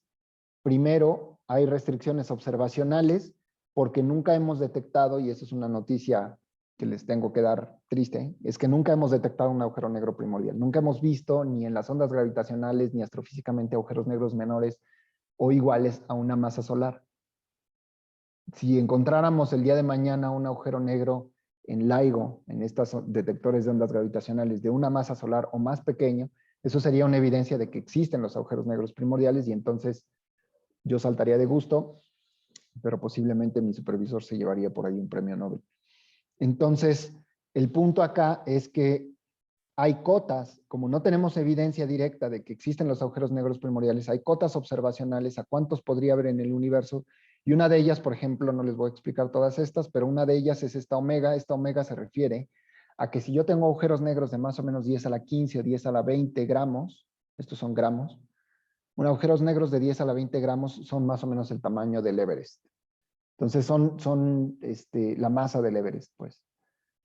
Primero, hay restricciones observacionales, porque nunca hemos detectado, y eso es una noticia que les tengo que dar triste, es que nunca hemos detectado un agujero negro primordial. Nunca hemos visto, ni en las ondas gravitacionales, ni astrofísicamente, agujeros negros menores o iguales a una masa solar. Si encontráramos el día de mañana un agujero negro en LIGO, en estos detectores de ondas gravitacionales de una masa solar o más pequeño, eso sería una evidencia de que existen los agujeros negros primordiales, y entonces yo saltaría de gusto, pero posiblemente mi supervisor se llevaría por ahí un premio Nobel. Entonces, el punto acá es que hay cotas, como no tenemos evidencia directa de que existen los agujeros negros primordiales, hay cotas observacionales a cuántos podría haber en el universo, y una de ellas, por ejemplo, no les voy a explicar todas estas, pero una de ellas es esta omega. Esta omega se refiere a que si yo tengo agujeros negros de más o menos 10 a la 15 o 10 a la 20 gramos, estos son gramos, agujeros negros de 10 a la 20 gramos son más o menos el tamaño del Everest. Entonces son la masa del Everest, pues.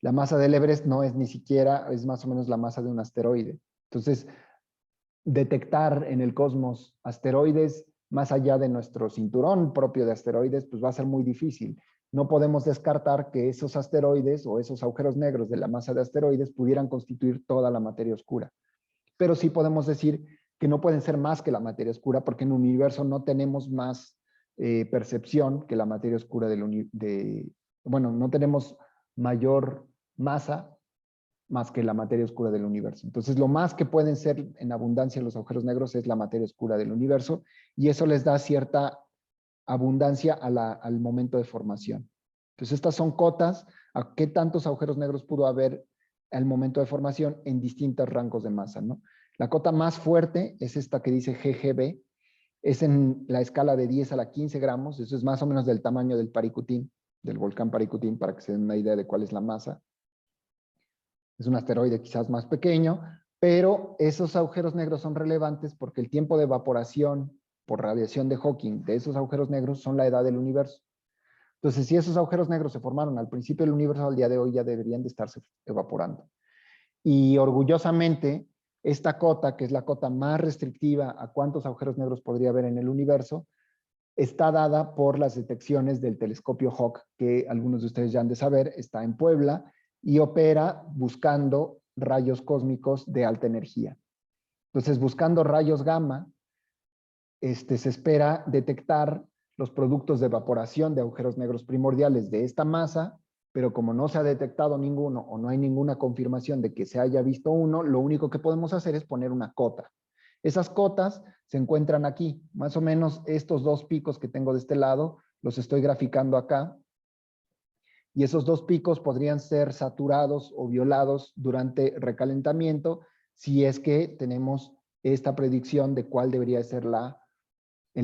La masa del Everest no es ni siquiera, es más o menos la masa de un asteroide. Entonces, detectar en el cosmos asteroides más allá de nuestro cinturón propio de asteroides, pues va a ser muy difícil. No podemos descartar que esos asteroides o esos agujeros negros de la masa de asteroides pudieran constituir toda la materia oscura. Pero sí podemos decir que no pueden ser más que la materia oscura, porque en el universo no tenemos más percepción que la materia oscura bueno, no tenemos mayor masa más que la materia oscura del universo. Entonces, lo más que pueden ser en abundancia los agujeros negros es la materia oscura del universo, y eso les da cierta abundancia al momento de formación. Entonces, estas son cotas a qué tantos agujeros negros pudo haber al momento de formación en distintos rangos de masa, ¿no? La cota más fuerte es esta que dice GGB, es en la escala de 10 a la 15 gramos, eso es más o menos del tamaño del Paricutín, del volcán Paricutín, para que se den una idea de cuál es la masa. Es un asteroide quizás más pequeño, pero esos agujeros negros son relevantes porque el tiempo de evaporación por radiación de Hawking de esos agujeros negros son la edad del universo. Entonces, si esos agujeros negros se formaron al principio del universo, al día de hoy ya deberían de estarse evaporando. Y orgullosamente, esta cota, que es la cota más restrictiva a cuántos agujeros negros podría haber en el universo, está dada por las detecciones del telescopio Hawke, que algunos de ustedes ya han de saber, está en Puebla y opera buscando rayos cósmicos de alta energía. Entonces, buscando rayos gamma, se espera detectar los productos de evaporación de agujeros negros primordiales de esta masa, pero como no se ha detectado ninguno o no hay ninguna confirmación de que se haya visto uno, lo único que podemos hacer es poner una cota. Esas cotas se encuentran aquí, más o menos estos dos picos que tengo de este lado, los estoy graficando acá, y esos dos picos podrían ser saturados o violados durante recalentamiento si es que tenemos esta predicción de cuál debería ser la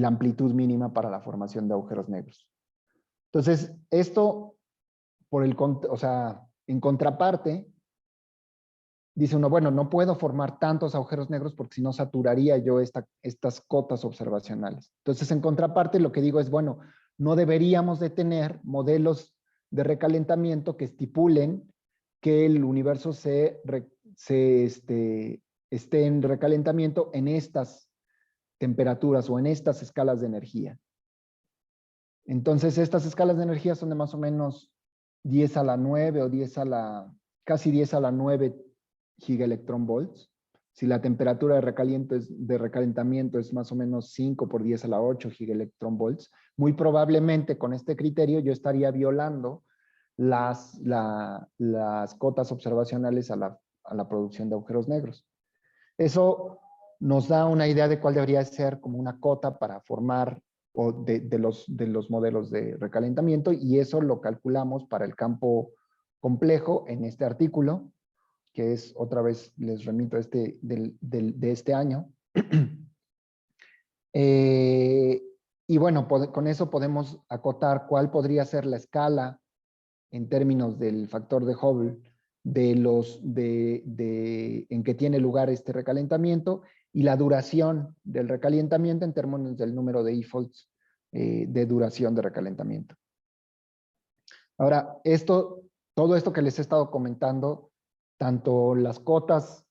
amplitud mínima para la formación de agujeros negros. Entonces, esto, o sea, en contraparte, dice uno, bueno, no puedo formar tantos agujeros negros porque si no saturaría yo estas cotas observacionales. Entonces, en contraparte, lo que digo es, bueno, no deberíamos de tener modelos de recalentamiento que estipulen que el universo esté en recalentamiento en estas temperaturas o en estas escalas de energía. Entonces, estas escalas de energía son de más o menos 10 a la 9 o casi 10 a la 9 gigaelectronvolts. Si la temperatura de recalentamiento es más o menos 5 por 10 a la 8 gigaelectronvolts, muy probablemente con este criterio yo estaría violando las cotas observacionales a la producción de agujeros negros. Eso nos da una idea de cuál debería ser como una cota para formar de los modelos de recalentamiento, y eso lo calculamos para el campo complejo en este artículo, que es, otra vez les remito de este año. Y bueno, con eso podemos acotar cuál podría ser la escala en términos del factor de Hubble en que tiene lugar este recalentamiento, y la duración del recalentamiento en términos del número de E-folds de duración de recalentamiento. Ahora, todo esto que les he estado comentando, tanto las cotas,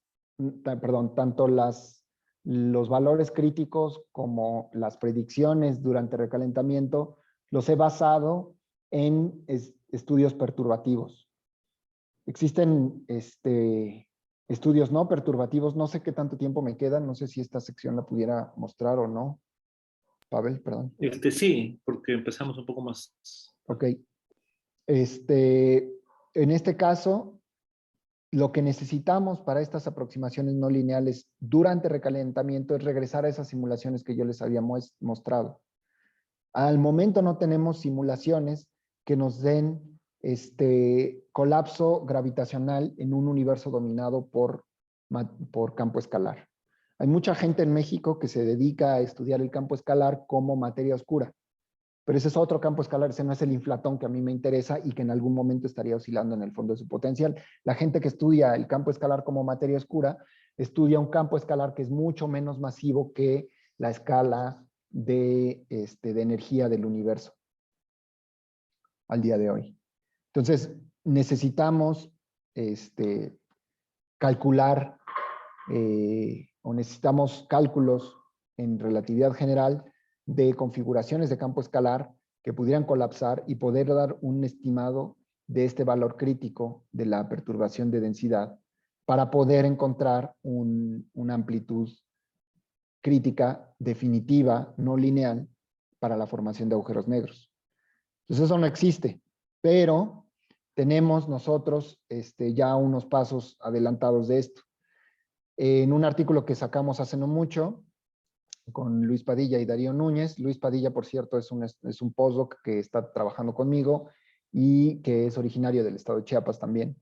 tanto los valores críticos como las predicciones durante recalentamiento, los he basado en estudios perturbativos. Existen estudios no perturbativos, no sé qué tanto tiempo me queda, no sé si esta sección la pudiera mostrar o no. Pavel, perdón. Sí, porque empezamos un poco más. Ok. En este caso, lo que necesitamos para estas aproximaciones no lineales durante recalentamiento es regresar a esas simulaciones que yo les había mostrado. Al momento no tenemos simulaciones que nos den colapso gravitacional en un universo dominado por campo escalar. Hay mucha gente en México que se dedica a estudiar el campo escalar como materia oscura, pero ese es otro campo escalar, ese no es el inflatón que a mí me interesa y que en algún momento estaría oscilando en el fondo de su potencial. La gente que estudia el campo escalar como materia oscura estudia un campo escalar que es mucho menos masivo que la escala de energía del universo al día de hoy. Entonces, necesitamos calcular o necesitamos cálculos en relatividad general de configuraciones de campo escalar que pudieran colapsar y poder dar un estimado de este valor crítico de la perturbación de densidad para poder encontrar una amplitud crítica definitiva, no lineal, para la formación de agujeros negros. Entonces eso no existe, pero tenemos nosotros ya unos pasos adelantados de esto. En un artículo que sacamos hace no mucho, con Luis Padilla y Darío Núñez. Luis Padilla, por cierto, es un postdoc que está trabajando conmigo y que es originario del estado de Chiapas también.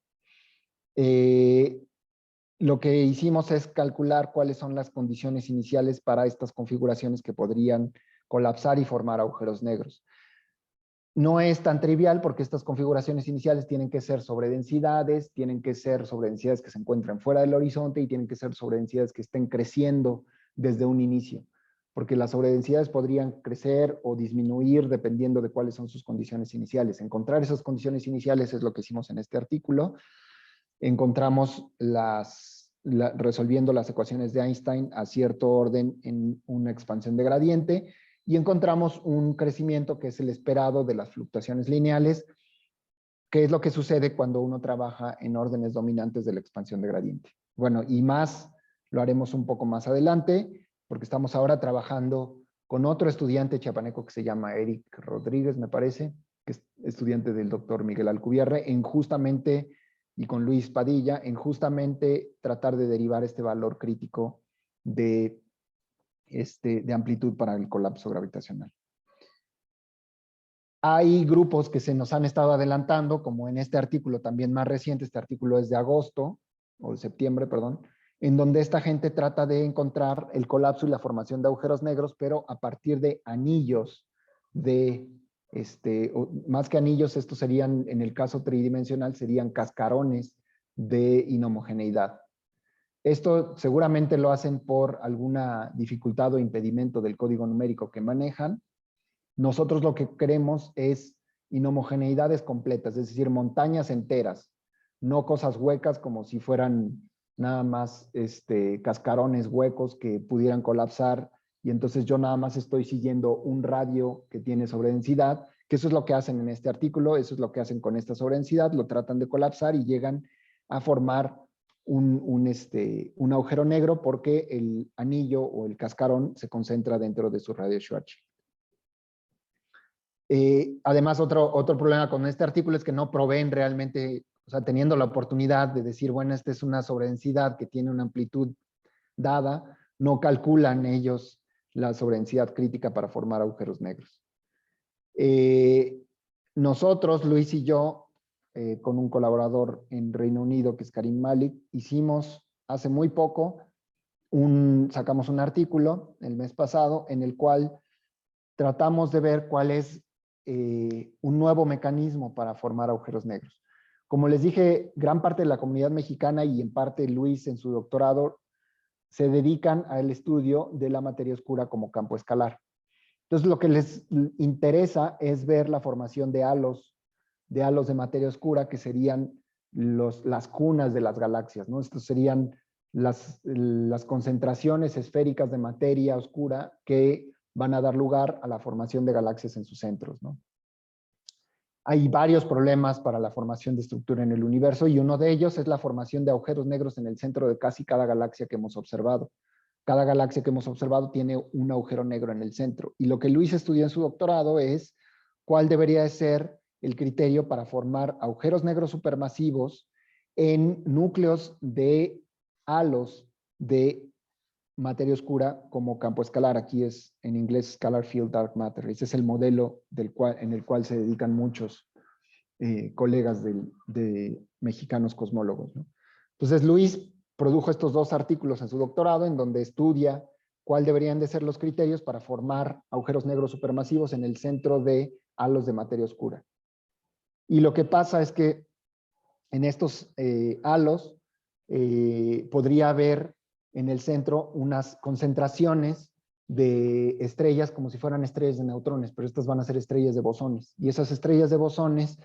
Lo que hicimos es calcular cuáles son las condiciones iniciales para estas configuraciones que podrían colapsar y formar agujeros negros. No es tan trivial porque estas configuraciones iniciales tienen que ser sobre densidades, tienen que ser sobre densidades que se encuentran fuera del horizonte y tienen que ser sobre densidades que estén creciendo desde un inicio, porque las sobredensidades podrían crecer o disminuir dependiendo de cuáles son sus condiciones iniciales. Encontrar esas condiciones iniciales es lo que hicimos en este artículo. Encontramos resolviendo las ecuaciones de Einstein a cierto orden en una expansión de gradiente, y encontramos un crecimiento que es el esperado de las fluctuaciones lineales, que es lo que sucede cuando uno trabaja en órdenes dominantes de la expansión de gradiente. Bueno, y más lo haremos un poco más adelante, porque estamos ahora trabajando con otro estudiante chiapaneco que se llama Eric Rodríguez, me parece, que es estudiante del doctor Miguel Alcubierre, en justamente, y con Luis Padilla, en justamente tratar de derivar este valor crítico de amplitud para el colapso gravitacional. Hay grupos que se nos han estado adelantando, como en este artículo también más reciente, este artículo es de agosto, o de septiembre, perdón, en donde esta gente trata de encontrar el colapso y la formación de agujeros negros, pero a partir de anillos de, más que anillos, estos serían, en el caso tridimensional, serían cascarones de inhomogeneidad. Esto seguramente lo hacen por alguna dificultad o impedimento del código numérico que manejan. Nosotros lo que queremos es inhomogeneidades completas, es decir, montañas enteras, no cosas huecas como si fueran nada más cascarones huecos que pudieran colapsar, y entonces yo nada más estoy siguiendo un radio que tiene sobredensidad, que eso es lo que hacen en este artículo, eso es lo que hacen con esta sobredensidad, lo tratan de colapsar y llegan a formar un agujero negro porque el anillo o el cascarón se concentra dentro de su radio Schwarzschild. Además, otro problema con este artículo es que no proveen realmente, o sea, teniendo la oportunidad de decir, bueno, esta es una sobredensidad que tiene una amplitud dada, no calculan ellos la sobredensidad crítica para formar agujeros negros. Nosotros, Luis y yo, con un colaborador en Reino Unido, que es Karim Malik, hicimos hace muy poco, sacamos un artículo el mes pasado en el cual tratamos de ver cuál es un nuevo mecanismo para formar agujeros negros. Como les dije, gran parte de la comunidad mexicana y en parte Luis en su doctorado se dedican al estudio de la materia oscura como campo escalar. Entonces lo que les interesa es ver la formación de halos de materia oscura que serían las cunas de las galaxias, ¿no? Estos serían las concentraciones esféricas de materia oscura que van a dar lugar a la formación de galaxias en sus centros, ¿no? Hay varios problemas para la formación de estructura en el universo y uno de ellos es la formación de agujeros negros en el centro de casi cada galaxia que hemos observado. Cada galaxia que hemos observado tiene un agujero negro en el centro. Y lo que Luis estudió en su doctorado es cuál debería de ser el criterio para formar agujeros negros supermasivos en núcleos de halos de materia oscura como campo escalar. Aquí es en inglés Scalar Field Dark Matter. Ese es el modelo en el cual se dedican muchos colegas de mexicanos cosmólogos, ¿no? Entonces Luis produjo estos dos artículos en su doctorado en donde estudia cuál deberían de ser los criterios para formar agujeros negros supermasivos en el centro de halos de materia oscura. Y lo que pasa es que en estos halos podría haber en el centro unas concentraciones de estrellas como si fueran estrellas de neutrones, pero estas van a ser estrellas de bosones. Y esas estrellas de bosones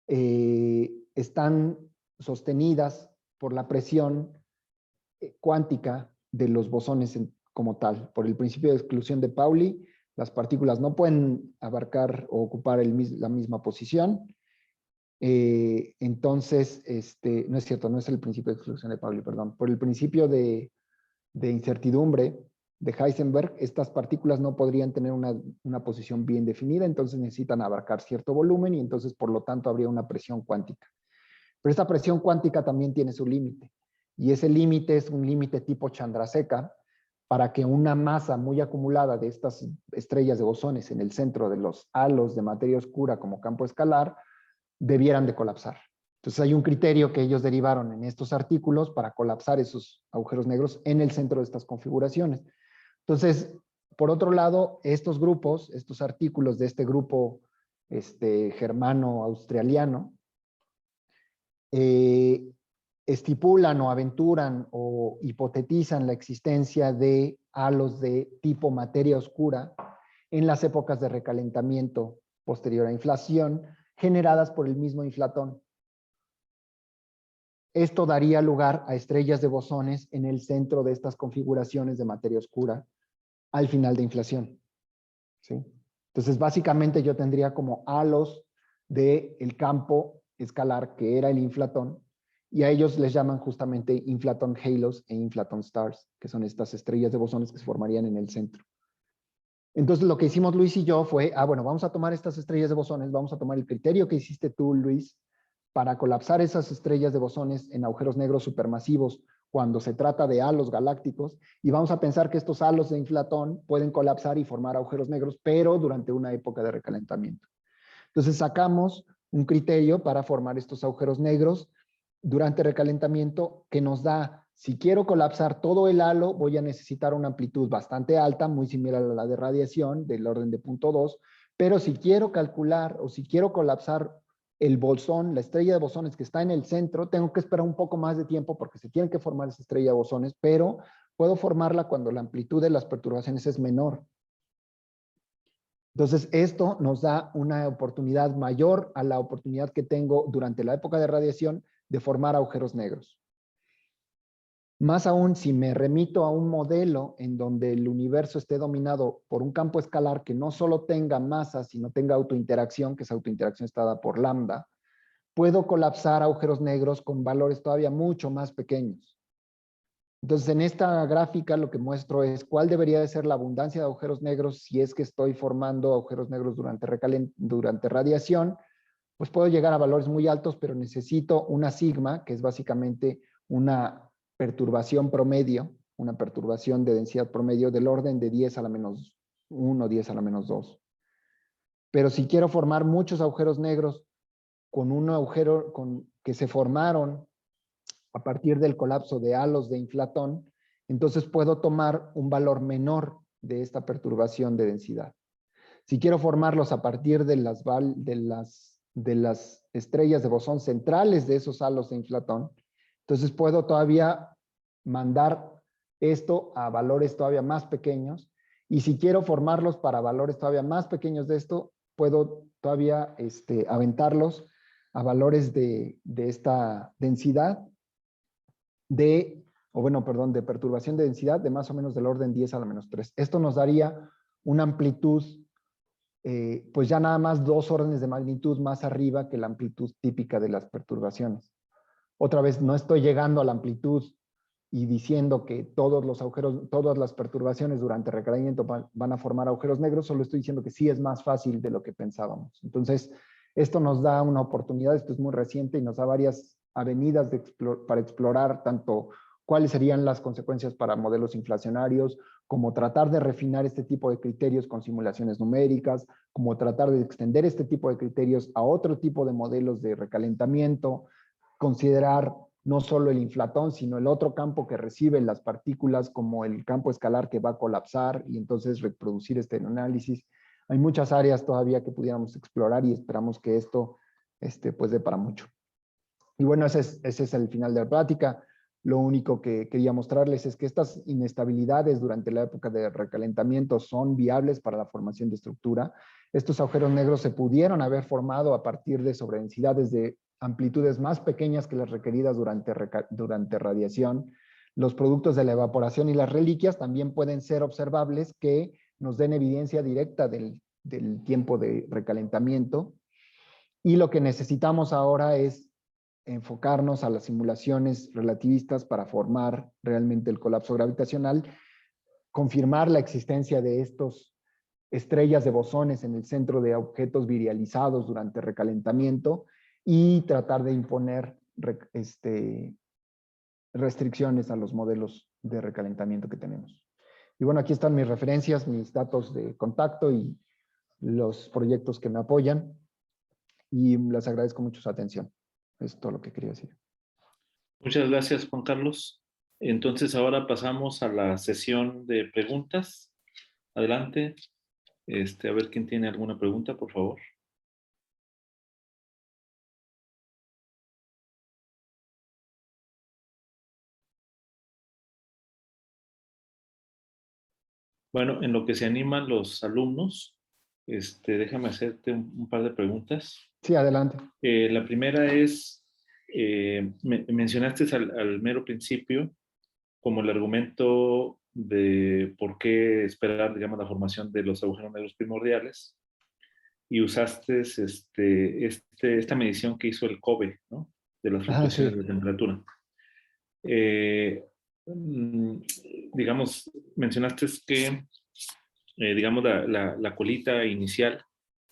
están sostenidas por la presión cuántica de los bosones como tal. Por el principio de exclusión de Pauli, las partículas no pueden abarcar o ocupar la misma posición. Entonces, no es cierto, no es el principio de exclusión de Pauli, perdón. Por el principio de incertidumbre de Heisenberg, estas partículas no podrían tener una posición bien definida, entonces necesitan abarcar cierto volumen y entonces, por lo tanto, habría una presión cuántica. Pero esta presión cuántica también tiene su límite, y ese límite es un límite tipo Chandrasekhar para que una masa muy acumulada de estas estrellas de bosones en el centro de los halos de materia oscura como campo escalar debieran de colapsar. Entonces hay un criterio que ellos derivaron en estos artículos para colapsar esos agujeros negros en el centro de estas configuraciones. Entonces, por otro lado, estos grupos, estos artículos de este grupo germano-australiano, estipulan o aventuran o hipotetizan la existencia de halos de tipo materia oscura en las épocas de recalentamiento posterior a inflación generadas por el mismo inflatón. Esto daría lugar a estrellas de bosones en el centro de estas configuraciones de materia oscura al final de inflación, ¿sí? Entonces, básicamente yo tendría como halos del campo escalar que era el inflatón, y a ellos les llaman justamente inflatón halos e inflatón stars, que son estas estrellas de bosones que se formarían en el centro. Entonces lo que hicimos Luis y yo fue, bueno, vamos a tomar estas estrellas de bosones, vamos a tomar el criterio que hiciste tú, Luis, para colapsar esas estrellas de bosones en agujeros negros supermasivos cuando se trata de halos galácticos, y vamos a pensar que estos halos de inflatón pueden colapsar y formar agujeros negros, pero durante una época de recalentamiento. Entonces sacamos un criterio para formar estos agujeros negros durante recalentamiento que nos da, si quiero colapsar todo el halo, voy a necesitar una amplitud bastante alta, muy similar a la de radiación, del orden de 0.2, pero si quiero calcular o si quiero colapsar el bosón, la estrella de bosones que está en el centro, tengo que esperar un poco más de tiempo porque se tiene que formar esa estrella de bosones, pero puedo formarla cuando la amplitud de las perturbaciones es menor. Entonces, esto nos da una oportunidad mayor a la oportunidad que tengo durante la época de radiación de formar agujeros negros. Más aún, si me remito a un modelo en donde el universo esté dominado por un campo escalar que no solo tenga masa, sino tenga autointeracción, que esa autointeracción está dada por lambda, puedo colapsar agujeros negros con valores todavía mucho más pequeños. Entonces, en esta gráfica lo que muestro es cuál debería de ser la abundancia de agujeros negros si es que estoy formando agujeros negros durante radiación. Pues puedo llegar a valores muy altos, pero necesito una sigma, que es básicamente una perturbación promedio, una perturbación de densidad promedio del orden de 10 a la menos 1, 10 a la menos 2. Pero si quiero formar muchos agujeros negros con un agujero que se formaron a partir del colapso de halos de inflatón, entonces puedo tomar un valor menor de esta perturbación de densidad. Si quiero formarlos a partir de las estrellas de bosón centrales de esos halos de inflatón, entonces puedo todavía mandar esto a valores todavía más pequeños, y si quiero formarlos para valores todavía más pequeños de esto, puedo todavía aventarlos a valores de esta densidad de perturbación de densidad de más o menos del orden 10 a la menos 3. Esto nos daría una amplitud, pues ya nada más 2 órdenes de magnitud más arriba que la amplitud típica de las perturbaciones. Otra vez, no estoy llegando a la amplitud y diciendo que todos los agujeros, todas las perturbaciones durante recalentamiento van a formar agujeros negros, solo estoy diciendo que sí es más fácil de lo que pensábamos. Entonces, esto nos da una oportunidad, esto es muy reciente y nos da varias avenidas para explorar tanto cuáles serían las consecuencias para modelos inflacionarios, como tratar de refinar este tipo de criterios con simulaciones numéricas, como tratar de extender este tipo de criterios a otro tipo de modelos de recalentamiento, considerar no solo el inflatón, sino el otro campo que recibe las partículas, como el campo escalar que va a colapsar, y entonces reproducir este análisis. Hay muchas áreas todavía que pudiéramos explorar y esperamos que esto pues dé para mucho. Y bueno, ese es el final de la plática. Lo único que quería mostrarles es que estas inestabilidades durante la época de recalentamiento son viables para la formación de estructura. Estos agujeros negros se pudieron haber formado a partir de sobredensidades de amplitudes más pequeñas que las requeridas durante radiación. Los productos de la evaporación y las reliquias también pueden ser observables, que nos den evidencia directa del tiempo de recalentamiento. Y lo que necesitamos ahora es enfocarnos a las simulaciones relativistas para formar realmente el colapso gravitacional, confirmar la existencia de estos estrellas de bosones en el centro de objetos virializados durante recalentamiento y tratar de imponer restricciones a los modelos de recalentamiento que tenemos. Y bueno, aquí están mis referencias, mis datos de contacto y los proyectos que me apoyan, y les agradezco mucho su atención. Es todo lo que quería decir. Muchas gracias, Juan Carlos. Entonces ahora pasamos a la sesión de preguntas. Adelante. A ver quién tiene alguna pregunta, por favor. Bueno, en lo que se animan los alumnos, déjame hacerte un par de preguntas. Sí, adelante. La primera es, mencionaste al mero principio como el argumento de por qué esperar, digamos, la formación de los agujeros negros primordiales, y usaste esta medición que hizo el COBE, ¿no? De las fluctuaciones de temperatura. Digamos, mencionaste que digamos, la colita inicial,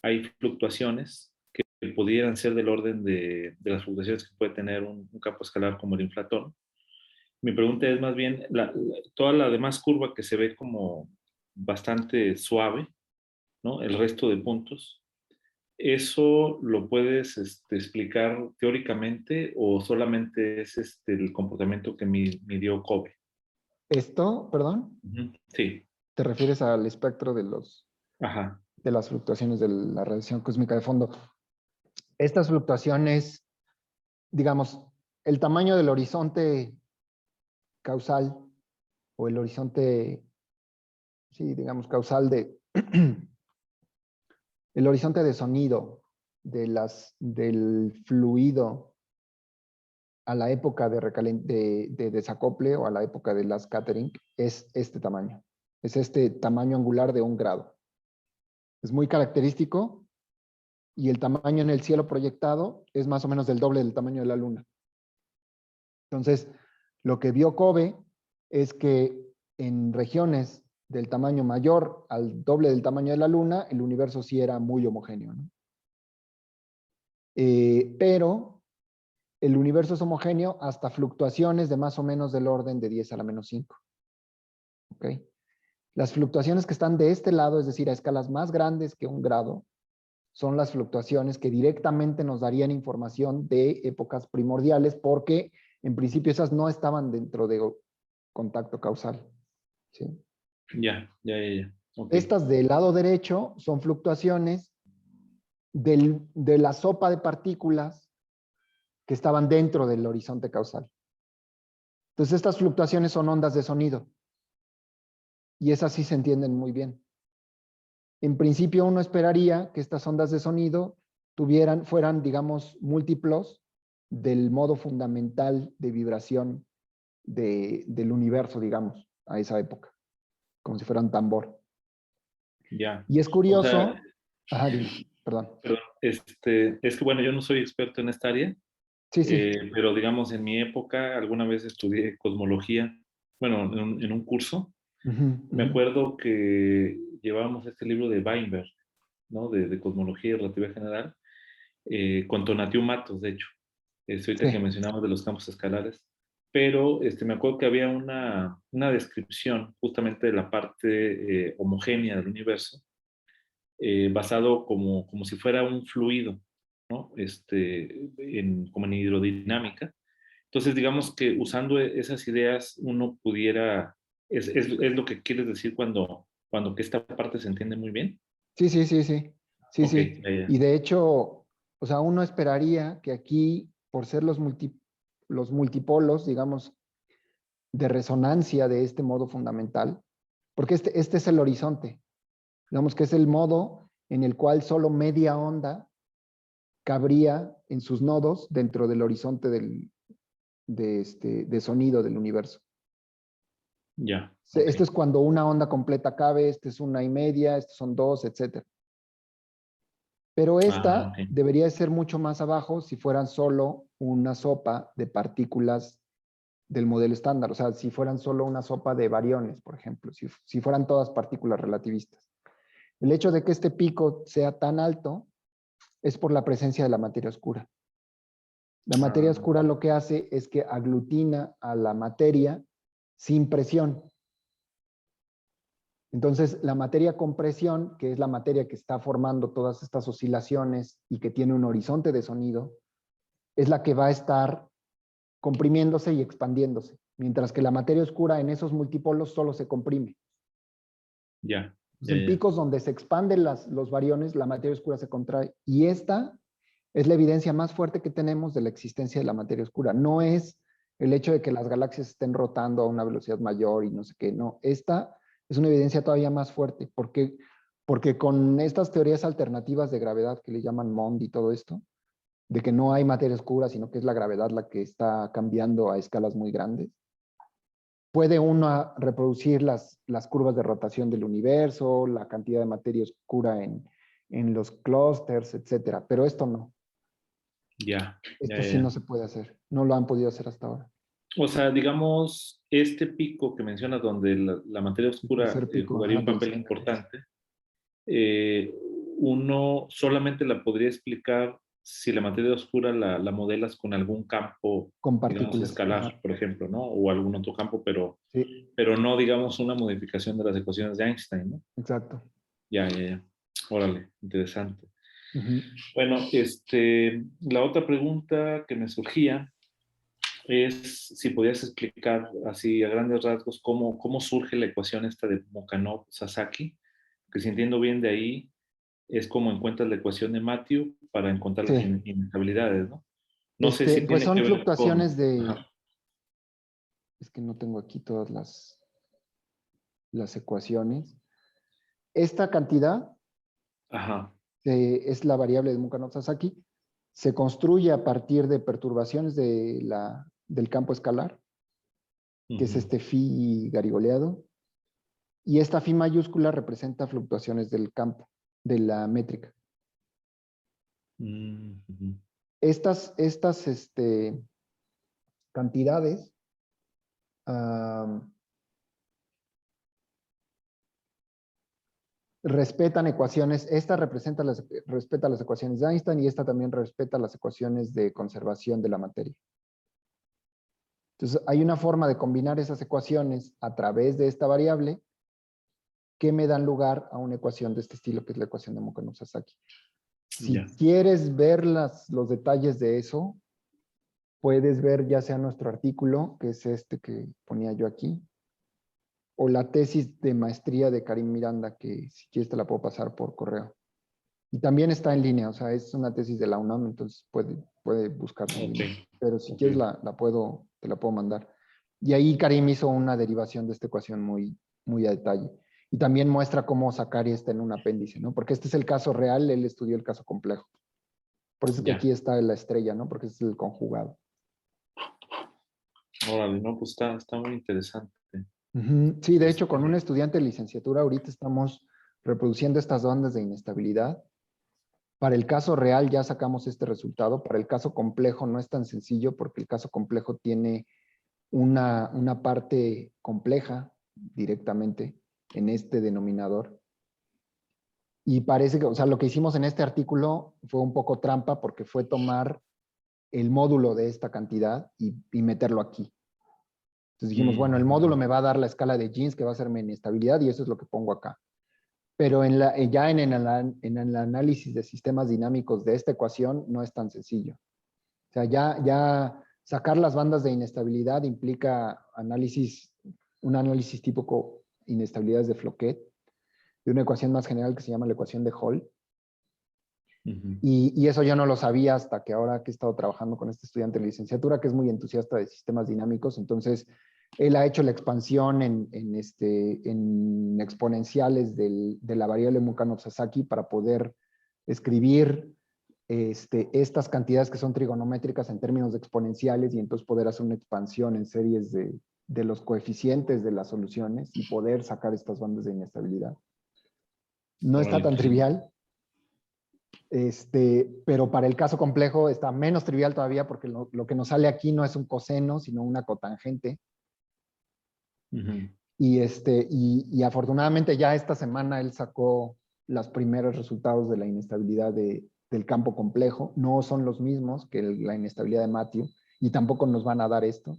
hay fluctuaciones que pudieran ser del orden de las fluctuaciones que puede tener un campo escalar como el inflatón. Mi pregunta es más bien, toda la demás curva que se ve como bastante suave, ¿no? El resto de puntos, ¿eso lo puedes explicar teóricamente o solamente es el comportamiento que midió Kobe? Esto, perdón, Ujú. Sí, ¿te refieres al espectro ajá, de las fluctuaciones de la radiación cósmica de fondo? Estas fluctuaciones, digamos, el tamaño del horizonte causal o el horizonte, sí, digamos, causal de, el horizonte de sonido del fluido a la época de desacople o a la época de la scattering es este tamaño. Es este tamaño angular de 1 grado. Es muy característico y el tamaño en el cielo proyectado es más o menos del doble del tamaño de la luna. Entonces, lo que vio Kobe es que en regiones del tamaño mayor al doble del tamaño de la luna, el universo sí era muy homogéneo, ¿no? Pero el universo es homogéneo hasta fluctuaciones de más o menos del orden de 10 a la menos 5. ¿Ok? Las fluctuaciones que están de este lado, es decir, a escalas más grandes que 1 grado, son las fluctuaciones que directamente nos darían información de épocas primordiales, porque en principio esas no estaban dentro de contacto causal. ¿Sí? ya. Ok, Estas del lado derecho son fluctuaciones de la sopa de partículas que estaban dentro del horizonte causal. Entonces estas fluctuaciones son ondas de sonido y esas sí se entienden muy bien. En principio uno esperaría que estas ondas de sonido fueran, digamos, múltiplos del modo fundamental de vibración del universo, digamos, a esa época, como si fuera un tambor. ya. Y es O sea, curioso, ajá, dime, perdón. perdón, es que bueno, yo no soy experto en esta área, Sí, sí. pero digamos, en mi época, alguna vez estudié cosmología, bueno, en un curso. Ujú, Me ujú. acuerdo que llevábamos este libro de Weinberg, ¿no? De cosmología y relatividad general, con Tonatiuh Matos, de hecho. Ahorita que Sí, mencionamos de los campos escalares. Pero me acuerdo que había una descripción justamente de la parte homogénea del universo, basado como si fuera un fluido, ¿no? Como en hidrodinámica. Entonces, digamos que usando esas ideas uno pudiera, es lo que quieres decir cuando que esta parte se entiende muy bien. sí, sí, sí, sí. Sí, Ok, sí. Y de hecho, o sea, uno esperaría que aquí, por ser los multipolos, digamos, de resonancia de este modo fundamental, porque este es el horizonte, digamos que es el modo en el cual solo media onda cabría en sus nodos dentro del horizonte de sonido del universo. ya, ok. Esto es cuando una onda completa cabe, este es 1,5, estos son 2, etc. Pero Ah, esta ok. debería de ser mucho más abajo si fueran solo una sopa de partículas del modelo estándar. O sea, si fueran solo una sopa de bariones, por ejemplo, si fueran todas partículas relativistas. El hecho de que este pico sea tan alto es por la presencia de la materia oscura. La materia Ah, oscura lo que hace es que aglutina a la materia sin presión. Entonces, la materia con presión, que es la materia que está formando todas estas oscilaciones y que tiene un horizonte de sonido, es la que va a estar comprimiéndose y expandiéndose, mientras que la materia oscura en esos multipolos solo se comprime. ya, Entonces, en ya. picos donde se expanden los variones, la materia oscura se contrae. Y esta es la evidencia más fuerte que tenemos de la existencia de la materia oscura. No es el hecho de que las galaxias estén rotando a una velocidad mayor y no sé qué, no. Esta es una evidencia todavía más fuerte, porque con estas teorías alternativas de gravedad que le llaman MOND y todo esto, de que no hay materia oscura, sino que es la gravedad la que está cambiando a escalas muy grandes, puede uno reproducir las curvas de rotación del universo, la cantidad de materia oscura en los clústeres, etcétera. Pero esto no. Ya, ya, Esto sí ya. no se puede hacer. No lo han podido hacer hasta ahora. O sea, digamos, este pico que mencionas donde la materia oscura Tercer pico, jugaría ajá, un del papel centro. importante, eh, uno solamente la podría explicar si la materia oscura la modelas con algún campo, Con digamos, partículas, escalar, ajá. por ejemplo, ¿no? O algún otro campo, Sí, pero no, digamos, una modificación de las ecuaciones de Einstein, ¿no? exacto. Ya, ya, ya. Órale, interesante. Ujú. Bueno, la otra pregunta que me surgía es si podías explicar así a grandes rasgos cómo surge la ecuación esta de Mokanov-Sasaki, que si entiendo bien de ahí es como encuentras la ecuación de Matthew para encontrar las Sí. inestabilidades, ¿no? No sé si Pues tiene que son ver con... fluctuaciones de, Ajá, es que no tengo aquí todas las ecuaciones. Esta cantidad ajá. es la variable de Mukhanov-Sasaki. Se construye a partir de perturbaciones del campo escalar, que es Ujú, este phi garigoleado. Y esta phi mayúscula representa fluctuaciones del campo, de la métrica. ujú. Estas cantidades respetan ecuaciones, esta respeta las ecuaciones de Einstein y esta también respeta las ecuaciones de conservación de la materia. Entonces, hay una forma de combinar esas ecuaciones a través de esta variable que me dan lugar a una ecuación de este estilo, que es la ecuación de Mukhanov-Sasaki. Si Ya, quieres ver los detalles de eso, puedes ver ya sea nuestro artículo, que es este que ponía yo aquí, o la tesis de maestría de Karim Miranda, que si quieres te la puedo pasar por correo. Y también está en línea, o sea, es una tesis de la UNAM, entonces puede buscarse en ok, línea. Pero si ok. quieres te la puedo mandar. Y ahí Karim hizo una derivación de esta ecuación muy a detalle. Y también muestra cómo Sakari está en un apéndice, ¿no? Porque este es el caso real, él estudió el caso complejo. Por eso es que Ya, aquí está la estrella, ¿no? Porque es el conjugado. órale, no, pues está muy interesante. Ujú. Sí, de hecho, con un Este, estudiante de licenciatura ahorita estamos reproduciendo estas bandas de inestabilidad. Para el caso real ya sacamos este resultado. Para el caso complejo no es tan sencillo porque el caso complejo tiene una parte compleja directamente en este denominador. Y parece que, o sea, lo que hicimos en este artículo fue un poco trampa porque fue tomar el módulo de esta cantidad y meterlo aquí. Entonces dijimos, bueno, el módulo me va a dar la escala de Jeans que va a ser mi inestabilidad y eso es lo que pongo acá. Pero ya en el análisis de sistemas dinámicos de esta ecuación no es tan sencillo. O sea, ya sacar las bandas de inestabilidad implica un análisis típico inestabilidades de Floquet, de una ecuación más general que se llama la ecuación de Hall. ujú. Y eso yo no lo sabía hasta que ahora que he estado trabajando con este estudiante de licenciatura, que es muy entusiasta de sistemas dinámicos, entonces él ha hecho la expansión en exponenciales de la variable Mukhanov-Sasaki para poder escribir estas cantidades que son trigonométricas en términos de exponenciales y entonces poder hacer una expansión en series de los coeficientes de las soluciones y poder sacar estas bandas de inestabilidad. No está Órale, tan pues, trivial, pero para el caso complejo está menos trivial todavía porque lo que nos sale aquí no es un coseno, sino una cotangente. ujú. Y afortunadamente ya esta semana él sacó los primeros resultados de la inestabilidad del campo complejo. No son los mismos que la inestabilidad de Matthew y tampoco nos van a dar esto.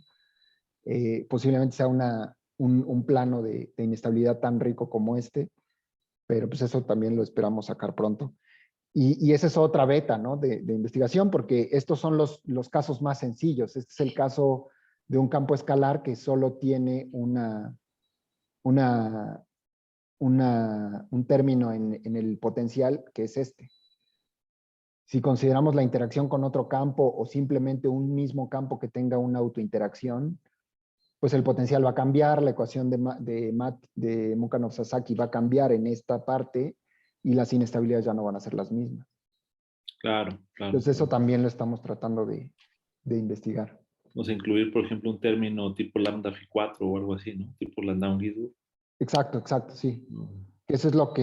Posiblemente sea un plano de inestabilidad tan rico como este, pero pues eso también lo esperamos sacar pronto. Y esa es otra beta, ¿no? de investigación, porque estos son los casos más sencillos. Este es el caso de un campo escalar que solo tiene una, un término en el potencial, que es este. Si consideramos la interacción con otro campo o simplemente un mismo campo que tenga una autointeracción, pues el potencial va a cambiar, la ecuación de Mukhanov-Sasaki va a cambiar en esta parte y las inestabilidades ya no van a ser las mismas. Claro, claro, Entonces eso claro. también lo estamos tratando de investigar. O sea, incluir, por ejemplo, un término tipo lambda phi 4 o algo así, ¿no? Tipo Landau-Guidry. Exacto, sí. Mm. Eso es lo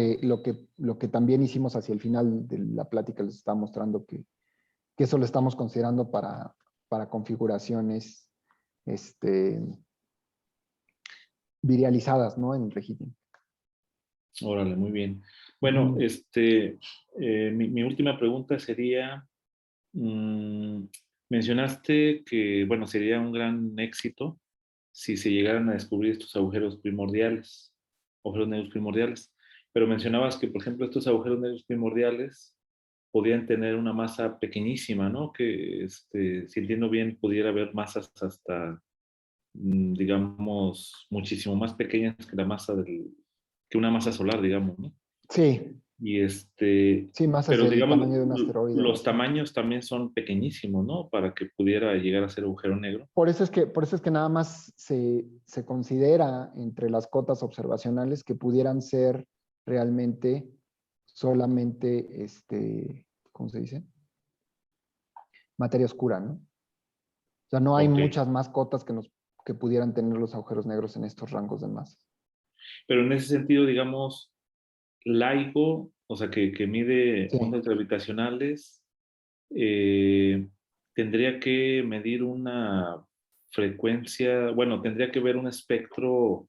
que también hicimos hacia el final de la plática, les estaba mostrando que eso lo estamos considerando para configuraciones este, virializadas, ¿no? En Reheating. Órale, muy bien. Bueno, mi última pregunta sería, mencionaste que, bueno, sería un gran éxito si se llegaran a descubrir estos agujeros negros primordiales, pero mencionabas que, por ejemplo, estos agujeros negros primordiales podían tener una masa pequeñísima, ¿no? Que, si entiendo bien, pudiera haber masas hasta, digamos, muchísimo más pequeñas que que una masa solar, digamos, ¿no? Sí, Y sí, masas pero del digamos, tamaño de un asteroide o los así. tamaños también son pequeñísimos, ¿no? Para que pudiera llegar a ser agujero negro. Por eso es que nada más se considera entre las cotas observacionales que pudieran ser realmente solamente, ¿cómo se dice? Materia oscura, ¿no? O sea, no hay Ok. muchas más cotas que pudieran tener los agujeros negros en estos rangos de masa. Pero en ese sentido, digamos, LIGO, o sea, que mide Sí. ondas gravitacionales, eh, tendría que medir una frecuencia, bueno, tendría que ver un espectro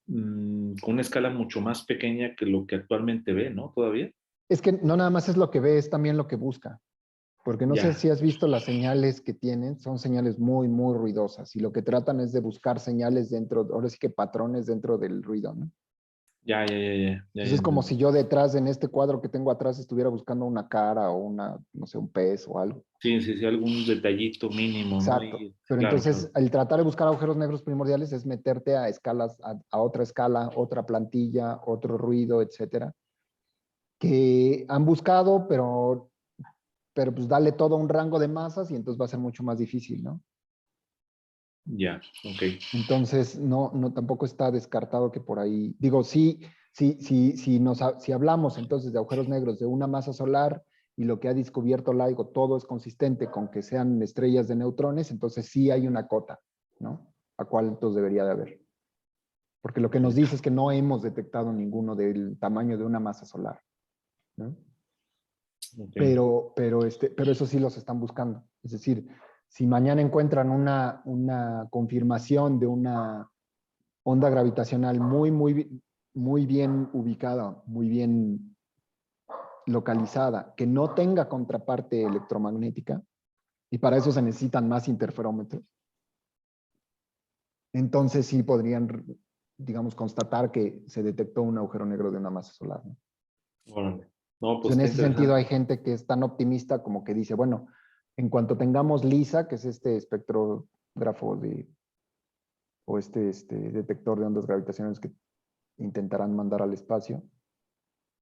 con una escala mucho más pequeña que lo que actualmente ve, ¿no? Todavía. Es que no nada más es lo que ve, es también lo que busca. Porque no sé Ya, si has visto las señales que tienen, son señales muy, muy ruidosas. Y lo que tratan es de buscar señales dentro, ahora sí que patrones dentro del ruido, ¿no? ya Entonces es como entendí. si yo detrás, en este cuadro que tengo atrás, estuviera buscando una cara o una, no sé, un pez o algo. Sí, sí, sí, algún detallito mínimo, ¿no? Exacto. Y, Pero claro, entonces, claro. el tratar de buscar agujeros negros primordiales es meterte a escalas, a otra escala, otra plantilla, otro ruido, etcétera, que han buscado, pero pues dale todo un rango de masas y entonces va a ser mucho más difícil, ¿no? Ya, ok. Entonces, no tampoco está descartado que por ahí, digo, si hablamos entonces de agujeros negros de una masa solar y lo que ha descubierto LIGO, todo es consistente con que sean estrellas de neutrones, entonces sí hay una cota, ¿no? ¿A cuál entonces debería de haber? Porque lo que nos dice es que no hemos detectado ninguno del tamaño de una masa solar, ¿no? Ok. Pero eso sí los están buscando. Es decir, si mañana encuentran una confirmación de una onda gravitacional muy bien ubicada, muy bien localizada, que no tenga contraparte electromagnética, y para eso se necesitan más interferómetros, entonces sí podrían, digamos, constatar que se detectó un agujero negro de una masa solar, ¿no? Órale. No, Pues pues en está ese sentido hay interesante. gente que es tan optimista como que dice, bueno, en cuanto tengamos LISA, que es este espectrógrafo o este detector de ondas gravitacionales que intentarán mandar al espacio,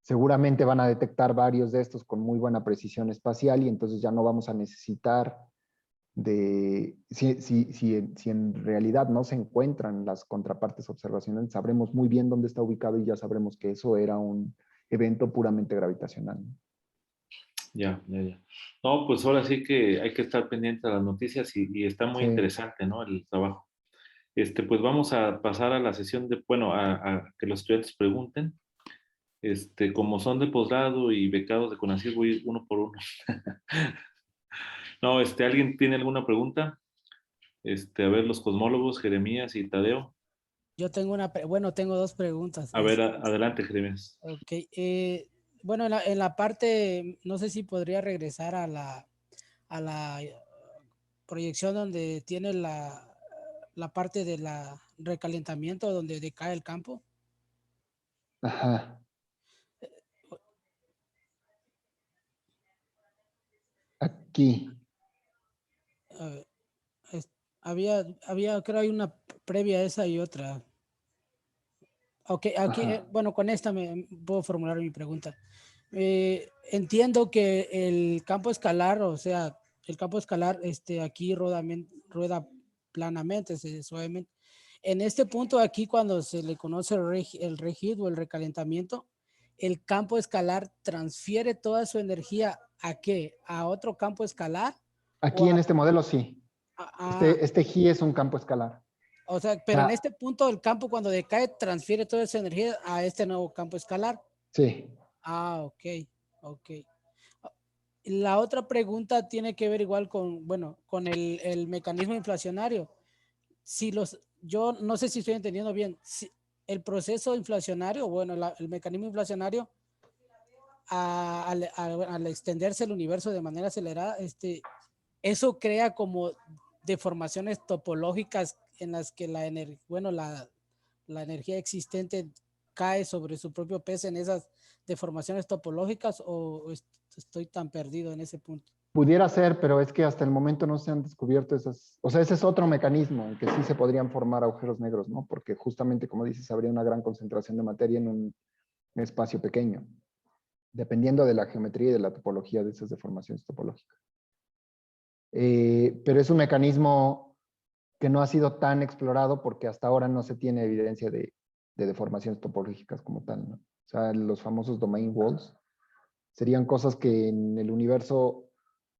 seguramente van a detectar varios de estos con muy buena precisión espacial y entonces ya no vamos a necesitar si en realidad no se encuentran las contrapartes observacionales, sabremos muy bien dónde está ubicado y ya sabremos que eso era un evento puramente gravitacional, ¿no? Ya. No, pues ahora sí que hay que estar pendiente de las noticias y está muy Sí, interesante, ¿no? El trabajo. Pues vamos a pasar a la sesión de, bueno, a que los estudiantes pregunten. Como son de posgrado y becados de CONACYT, voy a ir uno por uno. No, ¿alguien tiene alguna pregunta? A ver, los cosmólogos, Jeremías y Tadeo. Yo tengo bueno, tengo dos preguntas. A ver, adelante, Jeremías. Ok, bueno, en la parte, no sé si podría regresar a la proyección donde tiene la parte de la recalentamiento, donde decae el campo. ajá, aquí, Eh, es- creo hay una previa a esa y otra. Ok, aquí, ajá, bueno, con esta me puedo formular mi pregunta. Entiendo que el campo escalar, o sea, el campo escalar, aquí rueda planamente, suavemente. En este punto aquí, cuando se le conoce el regid o el recalentamiento, el campo escalar transfiere toda su energía ¿a qué? ¿A otro campo escalar? ¿O aquí en este modelo sí. a- Este G es un campo escalar. o sea, O pero en sea, este punto el campo cuando decae transfiere toda esa energía a este nuevo campo escalar? sí, Ok, ok. La otra pregunta tiene que ver igual con, bueno, con el mecanismo inflacionario. yo no sé si estoy entendiendo bien, si el proceso inflacionario, bueno, el mecanismo inflacionario, al extenderse el universo de manera acelerada, eso crea como deformaciones topológicas en las que la energía existente cae sobre su propio peso en esas deformaciones topológicas, o estoy tan perdido en ese punto. Pudiera ser, pero es que hasta el momento no se han descubierto esas, o sea, ese es otro mecanismo en que sí se podrían formar agujeros negros, ¿no? Porque justamente, como dices, habría una gran concentración de materia en un espacio pequeño, dependiendo de la geometría y de la topología de esas deformaciones topológicas. Pero es un mecanismo que no ha sido tan explorado porque hasta ahora no se tiene evidencia de deformaciones topológicas como tal, ¿no? O sea, los famosos domain walls serían cosas que en el universo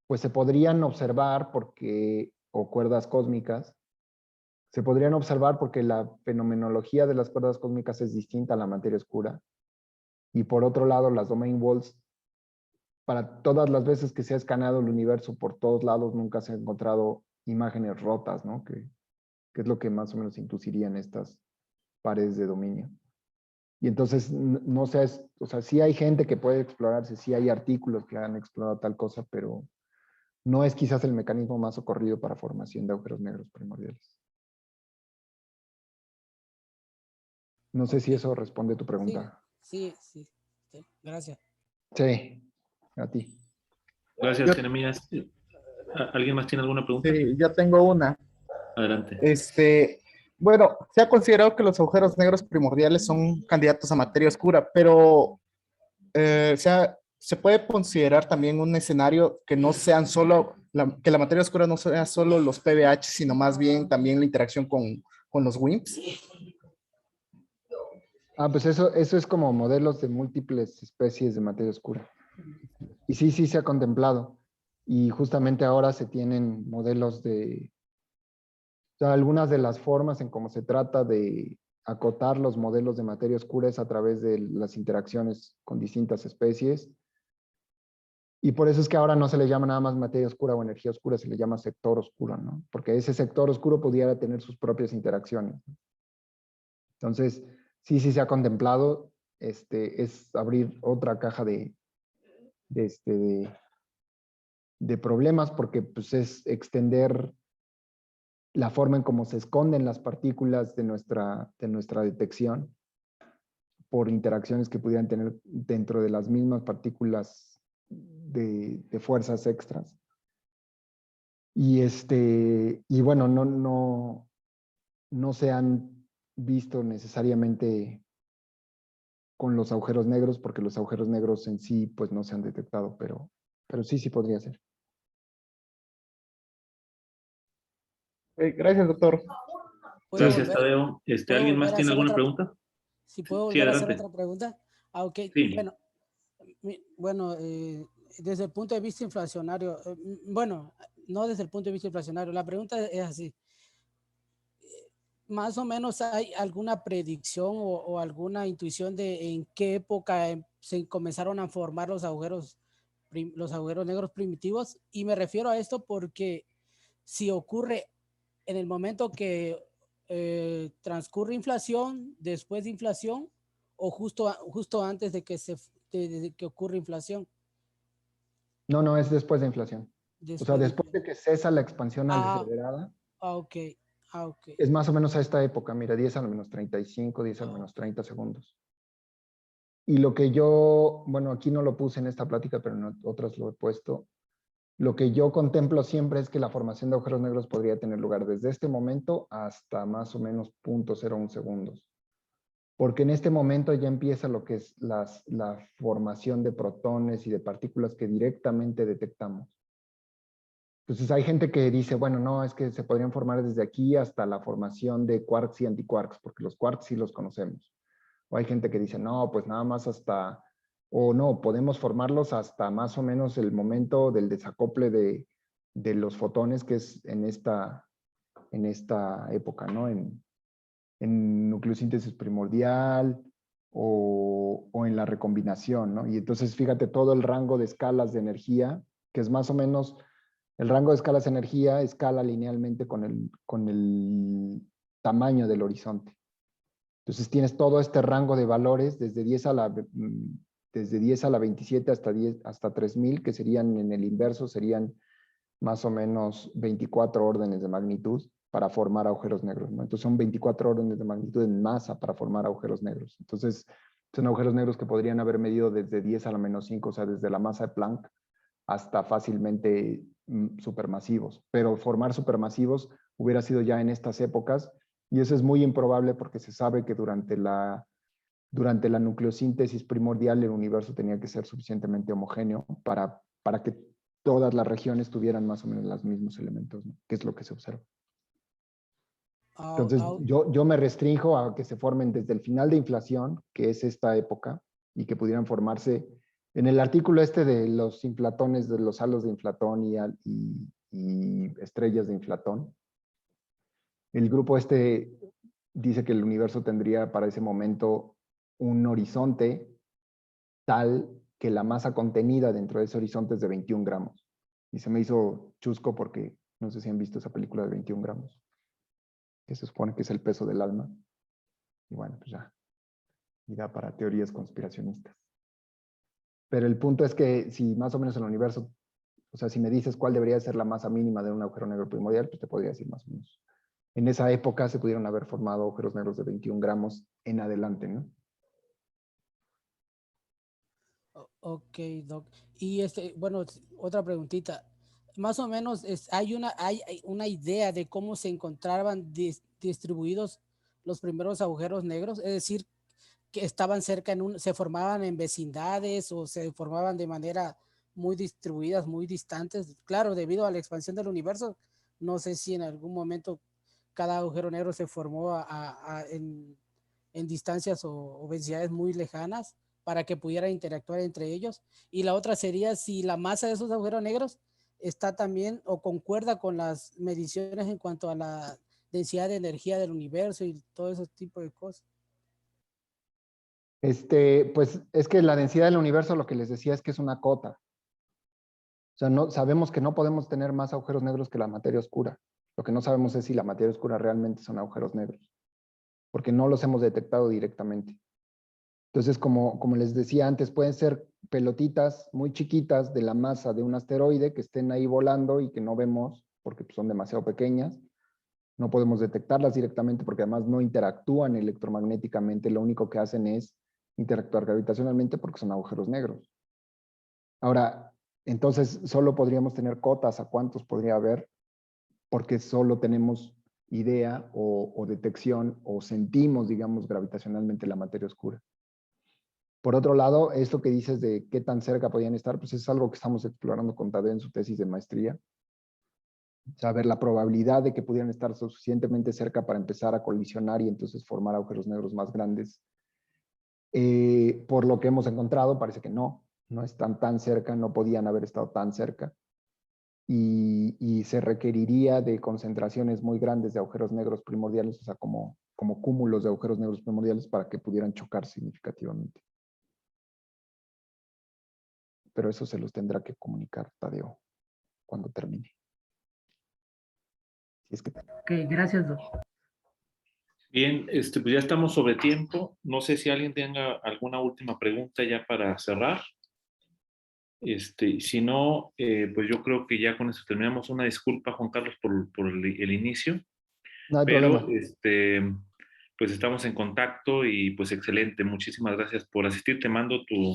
pues se podrían observar porque, o cuerdas cósmicas, se podrían observar porque la fenomenología de las cuerdas cósmicas es distinta a la materia oscura. Y por otro lado, las domain walls, para todas las veces que se ha escaneado el universo por todos lados, nunca se han encontrado imágenes rotas, ¿no? Que es lo que más o menos inducirían estas paredes de dominio. Y entonces, no sé, o sea, sí hay gente que puede explorarse, sí hay artículos que han explorado tal cosa, pero no es quizás el mecanismo más socorrido para formación de agujeros negros primordiales. No sé si eso responde a tu pregunta. Sí. Gracias. Sí, a ti. Gracias, Yo, Jeremías. ¿Alguien más tiene alguna pregunta? sí, yo tengo una. Adelante. Bueno, se ha considerado que los agujeros negros primordiales son candidatos a materia oscura, pero se puede considerar también un escenario que no sean solo, que la materia oscura no sea solo los PBH, sino más bien también la interacción con los WIMPs. Pues eso es como modelos de múltiples especies de materia oscura. Y sí se ha contemplado. Y justamente ahora se tienen modelos o sea, algunas de las formas en cómo se trata de acotar los modelos de materia oscura es a través de las interacciones con distintas especies. Y por eso es que ahora no se le llama nada más materia oscura o energía oscura, se le llama sector oscuro, ¿no? Porque ese sector oscuro pudiera tener sus propias interacciones. Entonces, sí se ha contemplado, es abrir otra caja de problemas, porque pues, es extender la forma en cómo se esconden las partículas de nuestra detección por interacciones que pudieran tener dentro de las mismas partículas de fuerzas extras. Y bueno, no se han visto necesariamente con los agujeros negros, porque los agujeros negros en sí pues no se han detectado, pero sí podría ser. Gracias, doctor. Gracias, Tadeo. ¿Alguien más tiene alguna pregunta? Si puedo Sí, volver a hacer adelante. otra pregunta. Ok. Sí. Bueno, desde el punto de vista inflacionario, bueno, no desde el punto de vista inflacionario, la pregunta es así. ¿Más o menos hay alguna predicción o alguna intuición de en qué época se comenzaron a formar los agujeros negros primitivos? Y me refiero a esto porque si ocurre en el momento que transcurre inflación, después de inflación, o justo antes de que ocurra inflación. No, es después de inflación. O sea, después de que cesa la expansión acelerada. Ok. Es más o menos a esta época, mira, 10 a lo menos 35, 10 a lo menos 30 segundos. Y lo que yo, bueno, aquí no lo puse en esta plática, pero en otras lo he puesto. Lo que yo contemplo siempre es que la formación de agujeros negros podría tener lugar desde este momento hasta más o menos 0.01 segundos. Porque en este momento ya empieza lo que es la formación de protones y de partículas que directamente detectamos. Entonces hay gente que dice, bueno, no, es que se podrían formar desde aquí hasta la formación de quarks y antiquarks, porque los quarks sí los conocemos. O hay gente que dice, no, pues nada más hasta, o no, podemos formarlos hasta más o menos el momento del desacople de los fotones, que es en esta época, ¿no? En nucleosíntesis primordial o en la recombinación, ¿no? Y entonces fíjate todo el rango de escalas de energía, que es más o menos El rango de escalas de energía escala linealmente con el tamaño del horizonte. Entonces tienes todo este rango de valores desde 10 a la 27 hasta 3000, que serían en el inverso, serían más o menos 24 órdenes de magnitud para formar agujeros negros, ¿no? Entonces son 24 órdenes de magnitud en masa para formar agujeros negros. Entonces son agujeros negros que podrían haber medido desde 10 a la menos 5, o sea, desde la masa de Planck hasta fácilmente supermasivos. Pero formar supermasivos hubiera sido ya en estas épocas, y eso es muy improbable porque se sabe que durante la nucleosíntesis primordial el universo tenía que ser suficientemente homogéneo para que todas las regiones tuvieran más o menos los mismos elementos, ¿no? Que es lo que se observa. Entonces, yo me restringo a que se formen desde el final de inflación, que es esta época, y que pudieran formarse en el artículo este de los inflatones, de los halos de inflatón y estrellas de inflatón. El grupo este dice que el universo tendría para ese momento un horizonte tal que la masa contenida dentro de ese horizonte es de 21 gramos. Y se me hizo chusco porque no sé si han visto esa película de 21 gramos, que se supone que es el peso del alma. Y bueno, pues ya, y da para teorías conspiracionistas. Pero el punto es que si más o menos el universo, o sea, si me dices cuál debería ser la masa mínima de un agujero negro primordial, pues te podría decir más o menos. En esa época se pudieron haber formado agujeros negros de 21 gramos en adelante, ¿no? Ok, Doc. Y bueno, otra preguntita. Más o menos hay una idea de cómo se encontraban distribuidos los primeros agujeros negros, es decir, que estaban cerca se formaban en vecindades o se formaban de manera muy distribuidas, muy distantes. Claro, debido a la expansión del universo, no sé si en algún momento cada agujero negro se formó en distancias o velocidades muy lejanas para que pudieran interactuar entre ellos. Y la otra sería si la masa de esos agujeros negros está también o concuerda con las mediciones en cuanto a la densidad de energía del universo y todo ese tipo de cosas. Pues es que la densidad del universo, lo que les decía es que es una cota. O sea, no, sabemos que no podemos tener más agujeros negros que la materia oscura. Lo que no sabemos es si la materia oscura realmente son agujeros negros, porque no los hemos detectado directamente. Entonces, como les decía antes, pueden ser pelotitas muy chiquitas de la masa de un asteroide que estén ahí volando y que no vemos porque son demasiado pequeñas. No podemos detectarlas directamente porque además no interactúan electromagnéticamente. Lo único que hacen es interactuar gravitacionalmente porque son agujeros negros. Ahora, entonces solo podríamos tener cotas a cuántos podría haber porque solo tenemos idea o detección o sentimos, digamos, gravitacionalmente la materia oscura. Por otro lado, esto que dices de qué tan cerca podían estar, pues es algo que estamos explorando con Tadeo en su tesis de maestría. Saber la probabilidad de que pudieran estar suficientemente cerca para empezar a colisionar y entonces formar agujeros negros más grandes. Por lo que hemos encontrado, parece que no están tan cerca, no podían haber estado tan cerca. Y se requeriría de concentraciones muy grandes de agujeros negros primordiales, o sea, como cúmulos de agujeros negros primordiales para que pudieran chocar significativamente. Pero eso se los tendrá que comunicar Tadeo cuando termine. Si es que... Ok, gracias, doctor. Bien, pues ya estamos sobre tiempo. No sé si alguien tenga alguna última pregunta ya para cerrar. Si no, pues yo creo que ya con eso terminamos. Una disculpa, Juan Carlos, por el inicio, No hay pero problema. pues estamos en contacto y pues excelente. Muchísimas gracias por asistir. Te mando tu...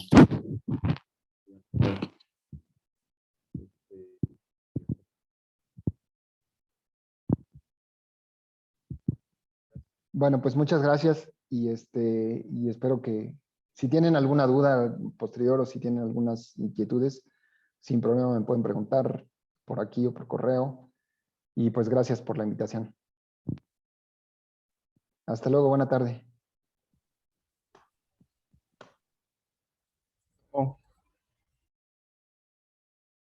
Bueno, pues muchas gracias y espero que si tienen alguna duda posterior o si tienen algunas inquietudes, sin problema me pueden preguntar por aquí o por correo. Y pues gracias por la invitación. Hasta luego, buena tarde.